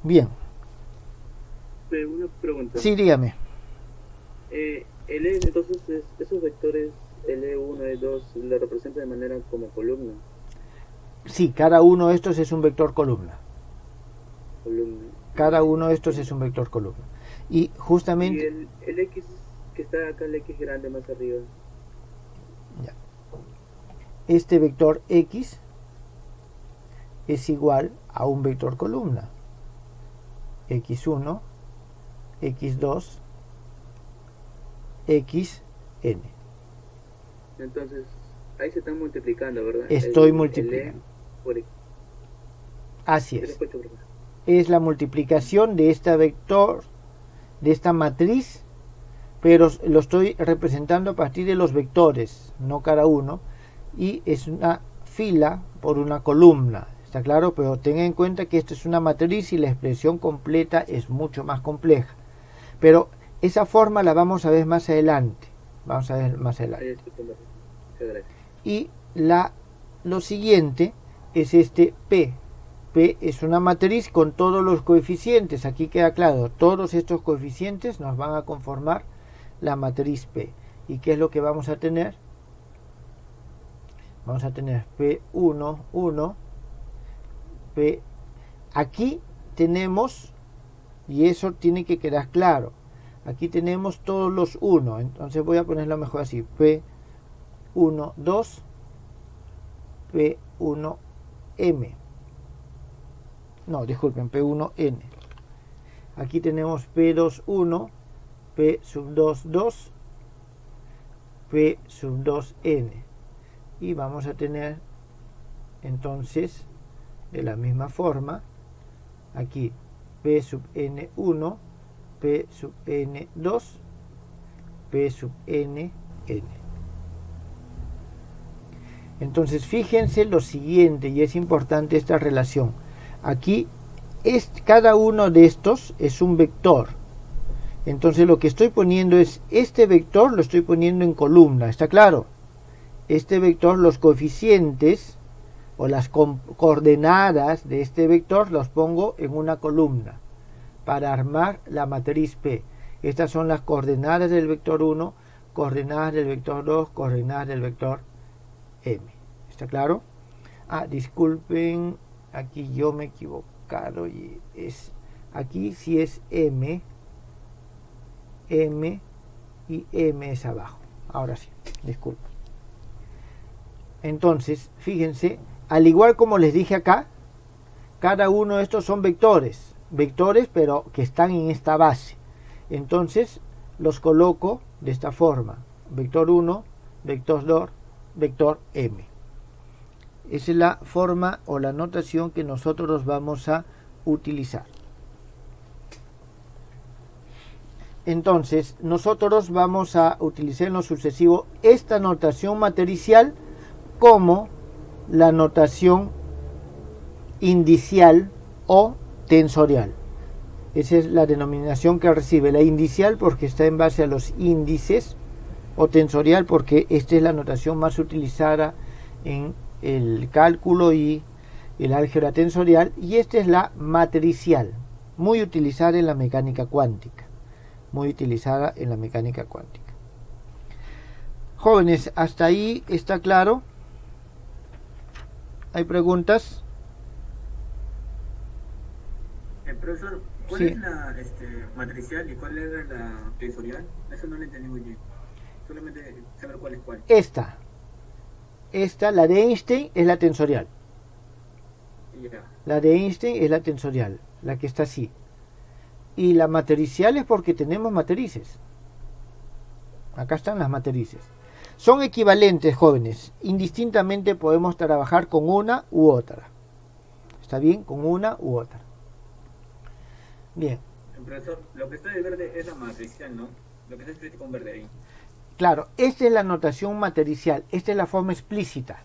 Bien. Una pregunta. Sí, dígame. Entonces, esos vectores L1, E2, la representa de manera como columna. Sí, cada uno de estos es un vector columna. Columna. Cada uno de estos es un vector columna. Y justamente... Y el X que está acá, el X grande más arriba. Ya. Este vector X es igual a un vector columna. X1, X2, XN. Entonces, ahí se están multiplicando, ¿verdad? Estoy multiplicando. Por X. Así es. Es la multiplicación de este vector, de esta matriz, pero lo estoy representando a partir de los vectores, no cada uno, y es una fila por una columna. ¿Está claro? Pero tengan en cuenta que esto es una matriz y la expresión completa es mucho más compleja. Pero esa forma la vamos a ver más adelante. Vamos a ver más adelante. Y lo siguiente es este P. P es una matriz con todos los coeficientes. Aquí queda claro, todos estos coeficientes nos van a conformar la matriz P. ¿Y qué es lo que vamos a tener? Vamos a tener P1, 1, P. Aquí tenemos, y eso tiene que quedar claro, aquí tenemos todos los 1. Entonces voy a ponerlo mejor así. P1, 2, P1M. No, disculpen, P1N. Aquí tenemos P2, 1, P sub 2, 2, P sub 2N. Y vamos a tener, entonces, de la misma forma, aquí P sub N1, P sub N2, P sub NN. Entonces, fíjense lo siguiente, y es importante esta relación. Aquí, cada uno de estos es un vector. Entonces, lo que estoy poniendo es, este vector lo estoy poniendo en columna, ¿está claro? Este vector, los coeficientes o las coordenadas de este vector los pongo en una columna para armar la matriz P. Estas son las coordenadas del vector 1, coordenadas del vector 2, coordenadas del vector m. ¿Está claro? Disculpen, aquí yo me he equivocado y aquí sí es m y m es abajo. Ahora sí, disculpen. Entonces, fíjense, al igual como les dije acá, cada uno de estos son vectores, pero que están en esta base. Entonces, los coloco de esta forma: vector 1, vector 2, vector m. Esa es la forma o la notación que nosotros vamos a utilizar. Entonces, nosotros vamos a utilizar en lo sucesivo esta notación matricial como la notación indicial o tensorial. Esa es la denominación que recibe. La indicial porque está en base a los índices, o tensorial porque esta es la notación más utilizada en el cálculo y el álgebra tensorial, y esta es la matricial, muy utilizada en la mecánica cuántica. Jóvenes, ¿hasta ahí está claro? ¿Hay preguntas? Profesor, ¿cuál Sí. es la matricial y cuál es la tensorial? Eso no lo entendí muy bien. Solamente saber cuál es cuál. Esta, la de Einstein, es la tensorial. Ya. La de Einstein es la tensorial, la que está así. Y la matricial es porque tenemos matrices. Acá están las matrices. Son equivalentes, jóvenes. Indistintamente podemos trabajar con una u otra. ¿Está bien? Con una u otra. Bien. Profesor, lo que está de verde es la matricial, ¿no? Lo que está escrito con verde ahí. Claro, esta es la notación matricial. Esta es la forma explícita.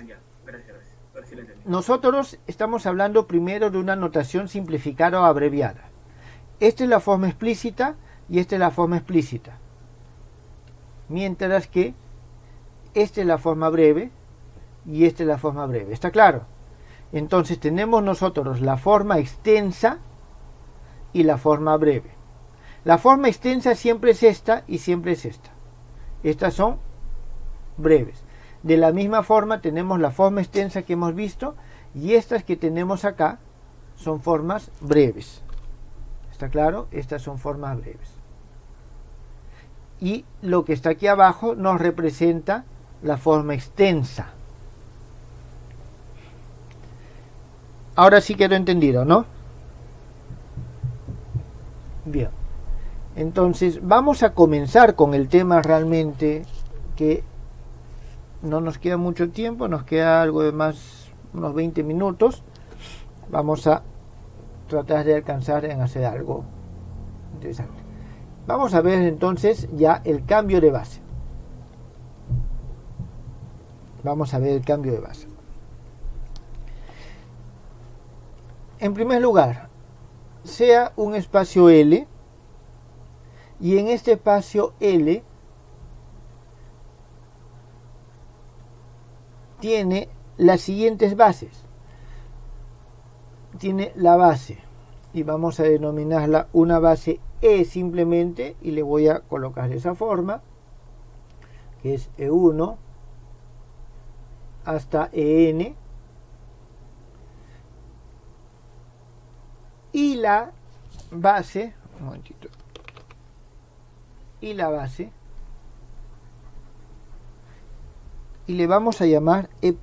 Ya. Gracias. Ahora sí lo entendí. Nosotros estamos hablando primero de una notación simplificada o abreviada. Esta es la forma explícita y esta es la forma explícita. Mientras que esta es la forma breve y esta es la forma breve. ¿Está claro? Entonces tenemos nosotros la forma extensa y la forma breve. La forma extensa siempre es esta y siempre es esta. Estas son breves. De la misma forma tenemos la forma extensa que hemos visto, y estas que tenemos acá son formas breves. ¿Está claro? Estas son formas breves. Y lo que está aquí abajo nos representa la forma extensa. Ahora sí quedó entendido, ¿no? Bien. Entonces vamos a comenzar con el tema realmente, que no nos queda mucho tiempo, nos queda algo de más, unos 20 minutos. Vamos a tratar de alcanzar en hacer algo interesante. Vamos a ver entonces ya el cambio de base. Vamos a ver el cambio de base. En primer lugar, sea un espacio L, y en este espacio L tiene las siguientes bases. Tiene la base, y vamos a denominarla una base E simplemente, y le voy a colocar de esa forma, que es E1 hasta EN, y la base, un momentito, y la base, y le vamos a llamar E',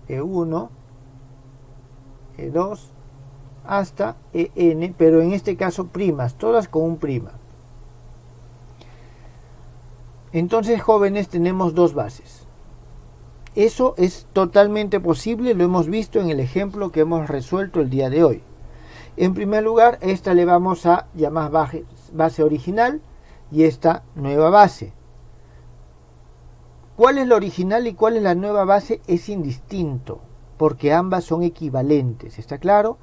E1, E2 hasta EN, pero en este caso primas, todas con un prima. Entonces, jóvenes, tenemos dos bases. Eso es totalmente posible, lo hemos visto en el ejemplo que hemos resuelto el día de hoy. En primer lugar, esta le vamos a llamar base original y esta nueva base. ¿Cuál es la original y cuál es la nueva base? Es indistinto, porque ambas son equivalentes, ¿está claro?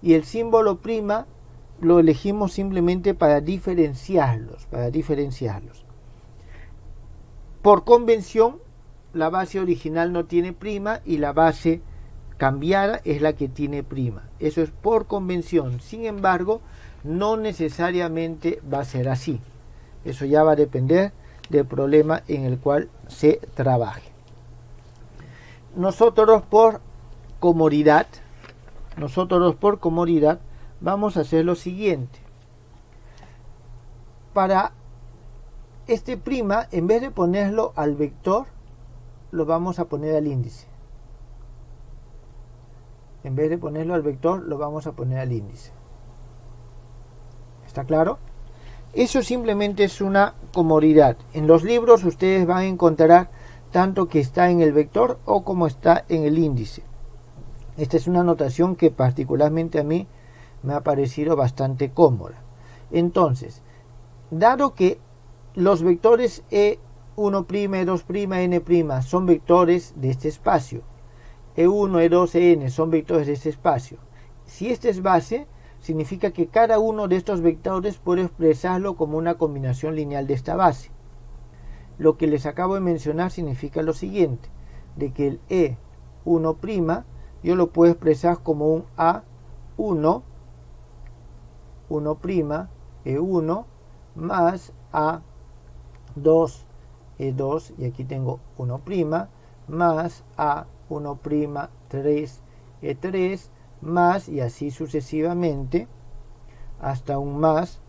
Y el símbolo prima lo elegimos simplemente para diferenciarlos, Por convención, la base original no tiene prima y la base cambiada es la que tiene prima. Eso es por convención. Sin embargo, no necesariamente va a ser así. Eso ya va a depender del problema en el cual se trabaje. Nosotros por comodidad vamos a hacer lo siguiente. Para este prima, en vez de ponerlo al vector, lo vamos a poner al índice. En vez de ponerlo al vector, lo vamos a poner al índice. ¿Está claro? Eso simplemente es una comodidad. En los libros ustedes van a encontrar tanto que está en el vector o como está en el índice. Esta es una notación que particularmente a mí me ha parecido bastante cómoda. Entonces, dado que los vectores E1', E2', N' son vectores de este espacio, E1, E2, En son vectores de este espacio. Si este es base, significa que cada uno de estos vectores puede expresarlo como una combinación lineal de esta base. Lo que les acabo de mencionar significa lo siguiente, de que el E1' yo lo puedo expresar como un A1, 1', E1, más A2, E2, y aquí tengo 1', más A1', 3, E3, más, y así sucesivamente, hasta un más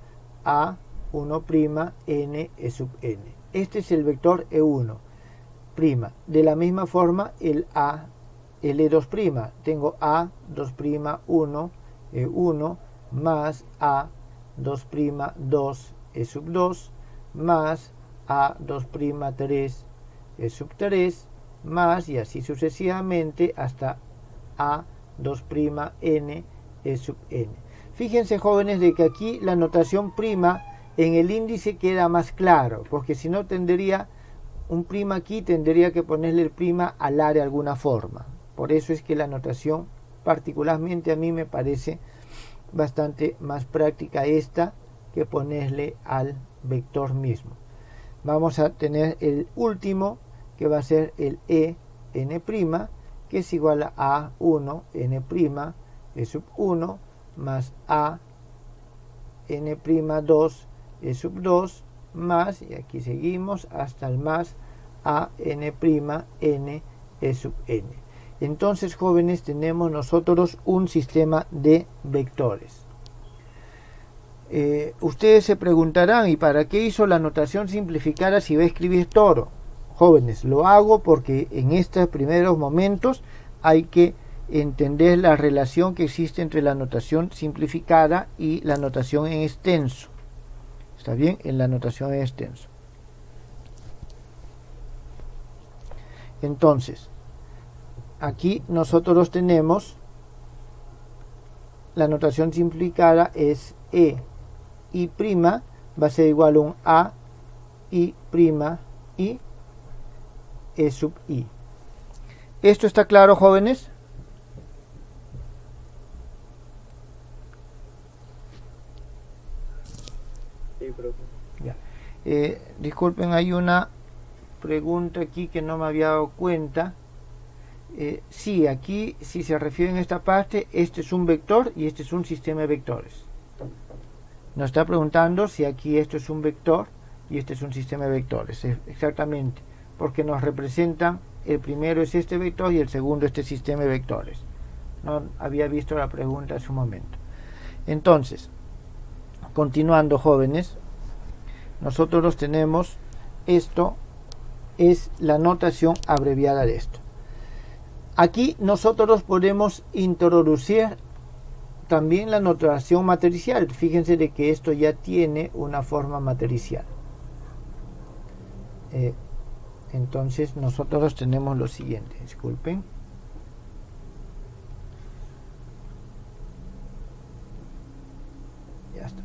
A1', N, E sub N. Este es el vector E1'. De la misma forma, el E2'. Tengo A2', 1, E1, más A2', 2, E sub 2, más A2', 3, E sub 3, más, y así sucesivamente, hasta A2', N, E sub N. Fíjense, jóvenes, de que aquí la notación prima en el índice queda más claro, porque si no tendría un prima aquí, tendría que ponerle el prima al A de alguna forma. Por eso es que la notación, particularmente a mí me parece bastante más práctica esta que ponerle al vector mismo. Vamos a tener el último, que va a ser el En', que es igual a A1, N', E sub 1, más A, N', 2, E sub 2, más, y aquí seguimos, hasta el más A, N', N, E sub N. Entonces, jóvenes, tenemos nosotros un sistema de vectores. Ustedes se preguntarán, ¿y para qué hizo la notación simplificada si va a escribir todo? Jóvenes, lo hago porque en estos primeros momentos hay que entender la relación que existe entre la notación simplificada y la notación en extenso. ¿Está bien? En la notación en extenso. Entonces, aquí nosotros tenemos la notación simplificada es E I' va a ser igual a un A I' I E sub I. ¿Esto está claro, jóvenes? Sí, profe. Ya. Disculpen, hay una pregunta aquí que no me había dado cuenta. Sí, aquí, si se refiere en esta parte, este es un vector y este es un sistema de vectores. Nos está preguntando si aquí esto es un vector y este es un sistema de vectores. Exactamente, porque nos representan, el primero es este vector y el segundo este sistema de vectores. No había visto la pregunta hace un momento. Entonces, continuando, jóvenes, nosotros tenemos esto, es la notación abreviada de esto. Aquí nosotros podemos introducir también la notación matricial. Fíjense de que esto ya tiene una forma matricial. Entonces nosotros tenemos lo siguiente. Disculpen. Ya está.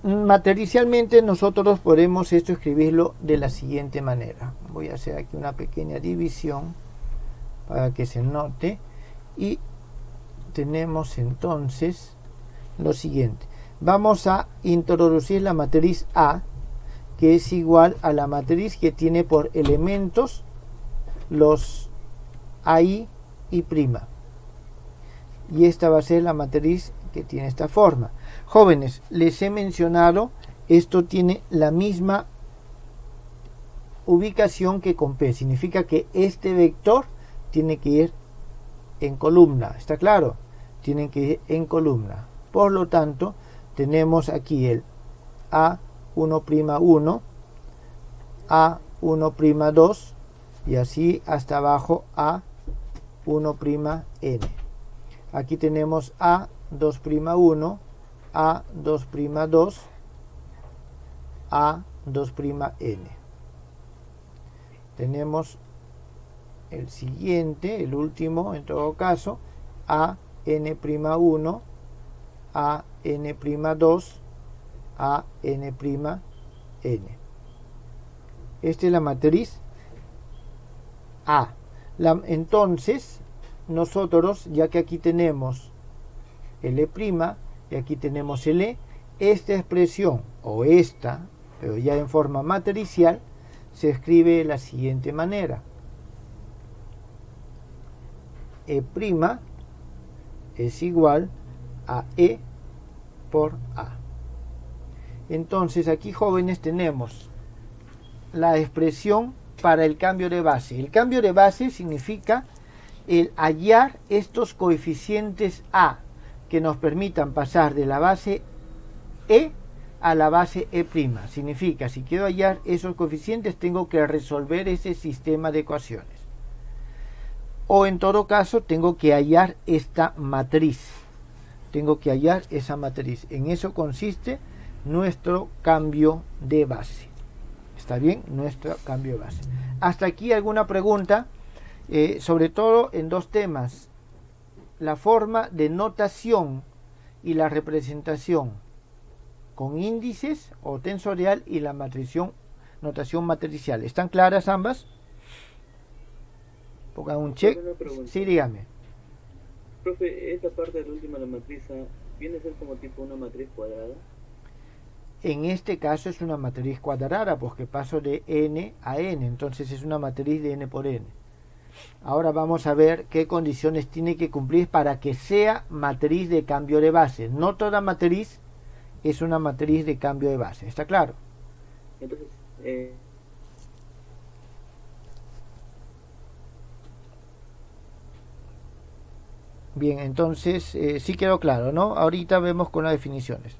Matricialmente nosotros podemos esto escribirlo de la siguiente manera. Voy a hacer aquí una pequeña división para que se note, y tenemos entonces lo siguiente. Vamos a introducir la matriz A, que es igual a la matriz que tiene por elementos los AI y'. Y esta va a ser la matriz que tiene esta forma. Jóvenes, les he mencionado, esto tiene la misma ubicación que con P. Significa que este vector tiene que ir en columna. ¿Está claro? Tienen que ir en columna. Por lo tanto, tenemos aquí el A1'1, A1'2 y así hasta abajo A1'n. Aquí tenemos A2'1, A2'2, A2'n. Tenemos el siguiente, el último en todo caso, AN'1, AN'2, AN'. Esta es la matriz A. Entonces, nosotros, ya que aquí tenemos L' y aquí tenemos L, esta expresión, o esta, pero ya en forma matricial, se escribe de la siguiente manera. E' es igual a E por A. Entonces aquí, jóvenes, tenemos la expresión para el cambio de base. El cambio de base significa el hallar estos coeficientes A que nos permitan pasar de la base E a la base E'. Significa, si quiero hallar esos coeficientes, tengo que resolver ese sistema de ecuaciones. O en todo caso, tengo que hallar esta matriz. Tengo que hallar esa matriz. En eso consiste nuestro cambio de base. ¿Está bien? Nuestro cambio de base. Hasta aquí, ¿alguna pregunta? Sobre todo en dos temas. La forma de notación y la representación con índices o tensorial y la notación matricial. ¿Están claras ambas? Pongan un check. Sí, dígame. Profe, esta parte de la última, la matriz A, ¿viene a ser como tipo una matriz cuadrada? En este caso es una matriz cuadrada porque paso de n a n, entonces es una matriz de n por n. Ahora vamos a ver qué condiciones tiene que cumplir para que sea matriz de cambio de base. No toda matriz es una matriz de cambio de base. ¿Está claro? Entonces, bien, entonces sí quedó claro, ¿no? Ahorita vemos con las definiciones.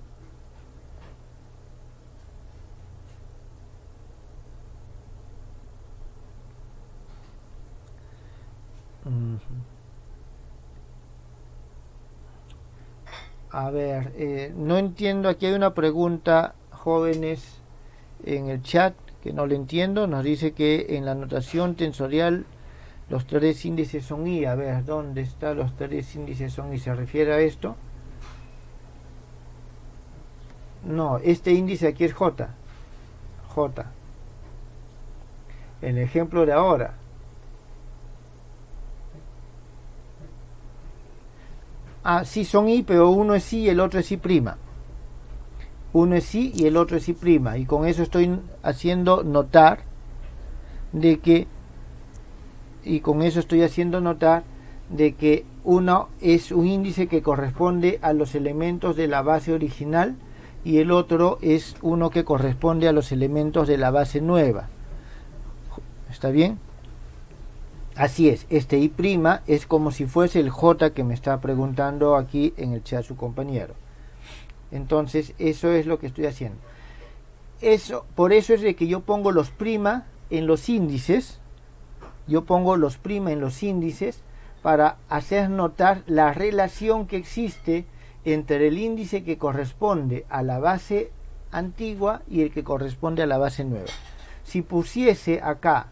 A ver, no entiendo, aquí hay una pregunta, jóvenes, en el chat, que no le entiendo. Nos dice que en la notación tensorial los tres índices son I. A ver, ¿dónde están los tres índices son I? ¿Se refiere a esto? No, este índice aquí es J. J. El ejemplo de ahora. Ah, sí son I, pero uno es I y el otro es I'. Uno es I y el otro es I'. Y con eso estoy haciendo notar de que uno es un índice que corresponde a los elementos de la base original y el otro es uno que corresponde a los elementos de la base nueva. ¿Está bien? Así es, este I' es como si fuese el J que me está preguntando aquí en el chat su compañero. Entonces, eso es lo que estoy haciendo. Por eso es de que yo pongo los prima en los índices. Yo pongo los prima en los índices para hacer notar la relación que existe entre el índice que corresponde a la base antigua y el que corresponde a la base nueva. Si pusiese acá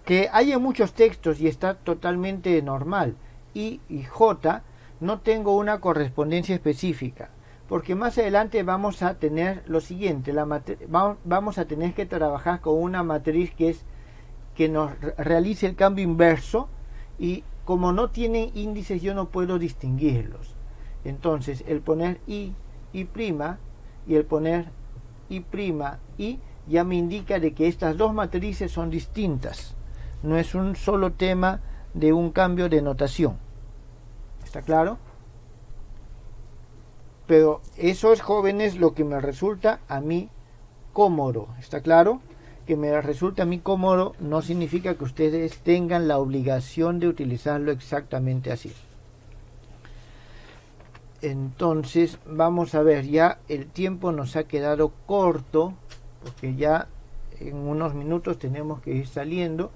que haya muchos textos y está totalmente normal, I y J, no tengo una correspondencia específica, porque más adelante vamos a tener lo siguiente, vamos a tener que trabajar con una matriz que nos realice el cambio inverso, y como no tienen índices yo no puedo distinguirlos. Entonces el poner I' y el poner I' ya me indica de que estas dos matrices son distintas. No es un solo tema de un cambio de notación. ¿Está claro? Pero eso es, jóvenes, lo que me resulta a mí cómodo. ¿Está claro? Que me resulta a mí cómodo no significa que ustedes tengan la obligación de utilizarlo exactamente así. Entonces vamos a ver, ya el tiempo nos ha quedado corto, porque ya en unos minutos tenemos que ir saliendo.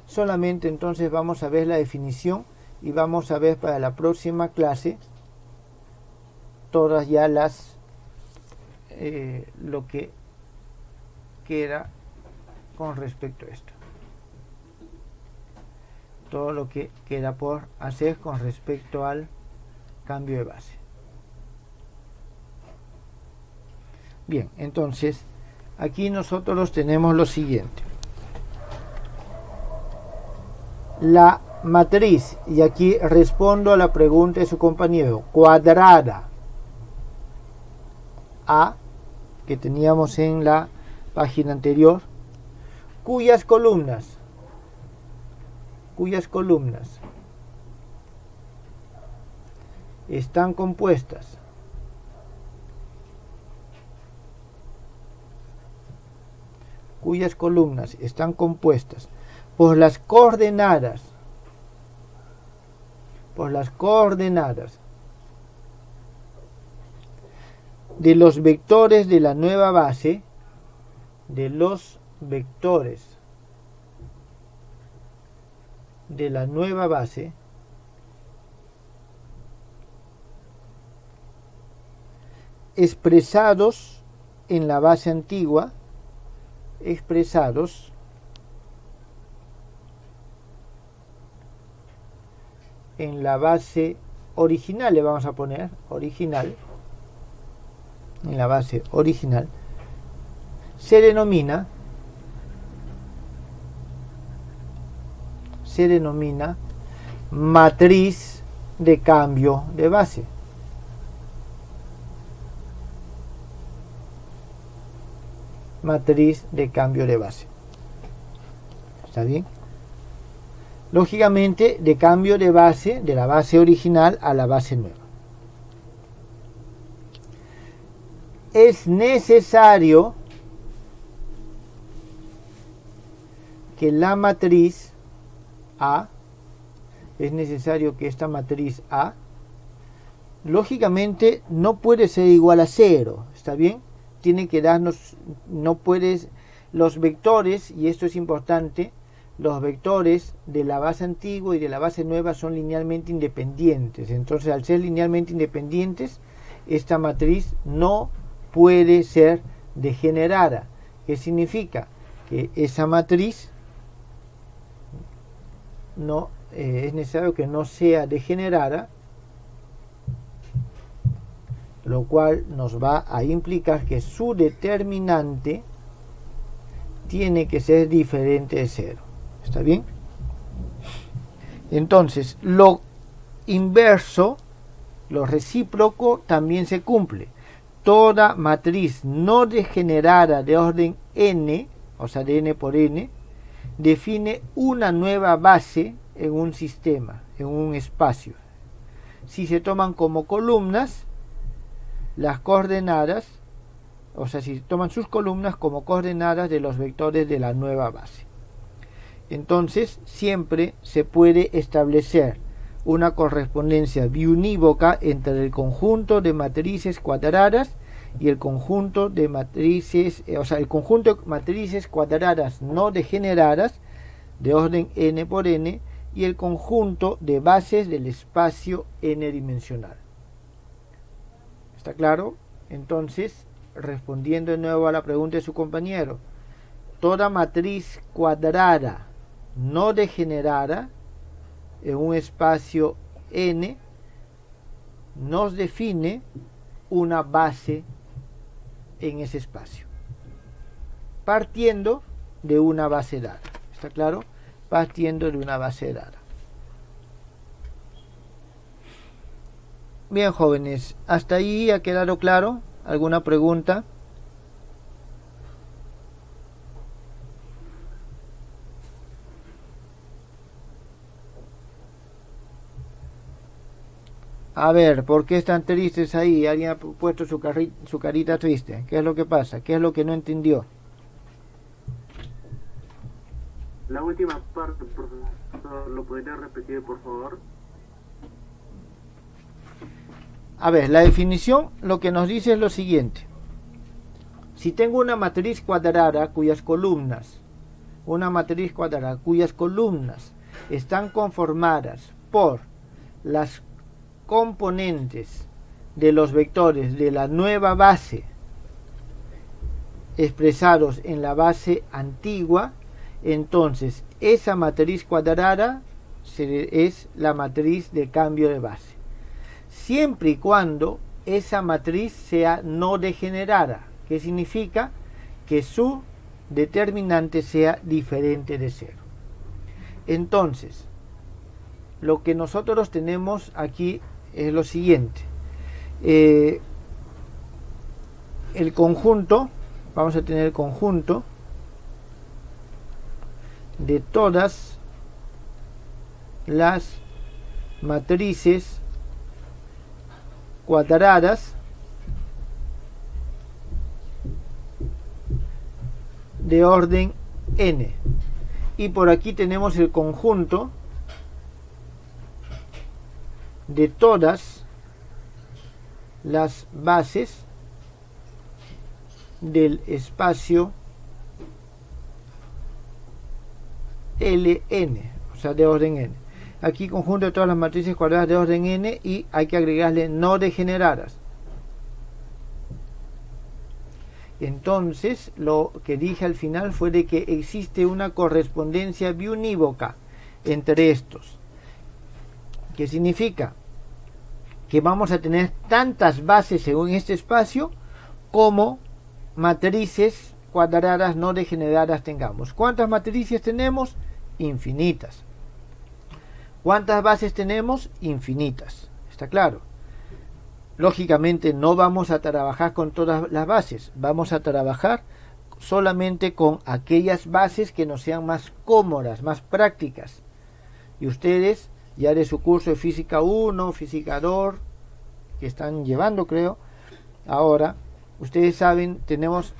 Solamente entonces vamos a ver la definición y vamos a ver para la próxima clase todas ya las lo que queda con respecto a esto, todo lo que queda por hacer con respecto al cambio de base. Bien, entonces aquí nosotros tenemos lo siguiente: la matriz, y aquí respondo a la pregunta de su compañero, cuadrada A, que teníamos en la página anterior, cuyas columnas están compuestas por las coordenadas de los vectores de la nueva base, expresados en la base antigua, en la base original, le vamos a poner original, en la base original, se denomina matriz de cambio de base. ¿Está bien? Lógicamente, de cambio de base, de la base original a la base nueva. Es necesario que la matriz A, esta matriz A, lógicamente no puede ser igual a 0, ¿está bien? Tiene que darnos, no puedes, los vectores, y esto es importante, los vectores de la base antigua y de la base nueva son linealmente independientes. Entonces, al ser linealmente independientes, esta matriz no puede ser degenerada. ¿Qué significa? Que esa matriz no es necesario que no sea degenerada, lo cual nos va a implicar que su determinante tiene que ser diferente de 0. ¿Está bien? Entonces, lo inverso, lo recíproco, también se cumple. Toda matriz no degenerada de orden n, o sea, de n por n, define una nueva base en un sistema, en un espacio. Si se toman como columnas, las coordenadas, o sea, si toman sus columnas como coordenadas de los vectores de la nueva base. Entonces, siempre se puede establecer una correspondencia biunívoca entre el conjunto de matrices cuadradas y el conjunto de matrices, el conjunto de matrices cuadradas no degeneradas de orden n por n y el conjunto de bases del espacio n dimensional. ¿Está claro? Entonces, respondiendo de nuevo a la pregunta de su compañero, toda matriz cuadrada no degenerada en un espacio n nos define una base en ese espacio, partiendo de una base dada. ¿Está claro? Partiendo de una base dada. Bien, jóvenes, ¿hasta ahí ha quedado claro? ¿Alguna pregunta? A ver, ¿por qué están tristes ahí? Alguien ha puesto su carita triste. ¿Qué es lo que pasa? ¿Qué es lo que no entendió? La última parte, profesor, ¿lo podría repetir, por favor? A ver, la definición lo que nos dice es lo siguiente. Si tengo una matriz cuadrada cuyas columnas están conformadas por las componentes de los vectores de la nueva base expresados en la base antigua, entonces esa matriz cuadrada es la matriz de cambio de base, siempre y cuando esa matriz sea no degenerada, que significa que su determinante sea diferente de cero. Entonces, lo que nosotros tenemos aquí es lo siguiente. El conjunto, vamos a tener el conjunto de todas las matrices cuadradas de orden n, y por aquí tenemos el conjunto de todas las bases del espacio Ln, o sea, de orden n. Aquí conjunto de todas las matrices cuadradas de orden n, y hay que agregarle no degeneradas. Entonces, lo que dije al final fue de que existe una correspondencia biunívoca entre estos. ¿Qué significa? Que vamos a tener tantas bases según este espacio como matrices cuadradas no degeneradas tengamos. ¿Cuántas matrices tenemos? Infinitas. ¿Cuántas bases tenemos? Infinitas. ¿Está claro? Lógicamente no vamos a trabajar con todas las bases, vamos a trabajar solamente con aquellas bases que nos sean más cómodas, más prácticas. Y ustedes, ya de su curso de Física 1, Física 2, que están llevando creo, ahora, ustedes saben, tenemos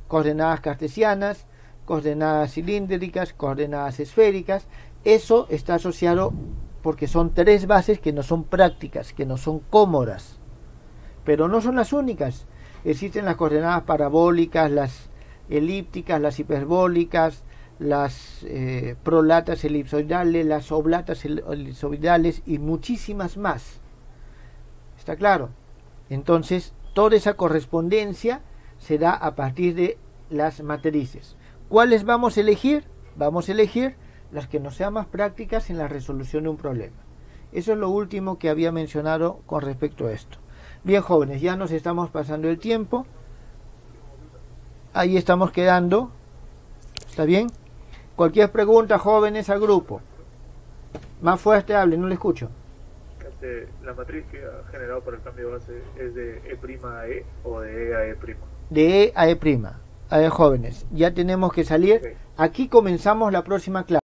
coordenadas cartesianas, coordenadas cilíndricas, coordenadas esféricas. Eso está asociado porque son tres bases que no son prácticas, que no son cómodas, pero no son las únicas. Existen las coordenadas parabólicas, las elípticas, las hiperbólicas, las prolatas elipsoidales, las oblatas elipsoidales y muchísimas más. ¿Está claro? Entonces, toda esa correspondencia se da a partir de las matrices. ¿Cuáles vamos a elegir? Vamos a elegir las que nos sean más prácticas en la resolución de un problema. Eso es lo último que había mencionado con respecto a esto. Bien, jóvenes, ya nos estamos pasando el tiempo. Ahí estamos quedando. ¿Está bien? Cualquier pregunta, jóvenes, al grupo. Más fuerte hable, no le escucho. La matriz que ha generado por el cambio de base es de E' a E o de E a E'. De E a E'. A ver, jóvenes, ya tenemos que salir. Okay. Aquí comenzamos la próxima clase.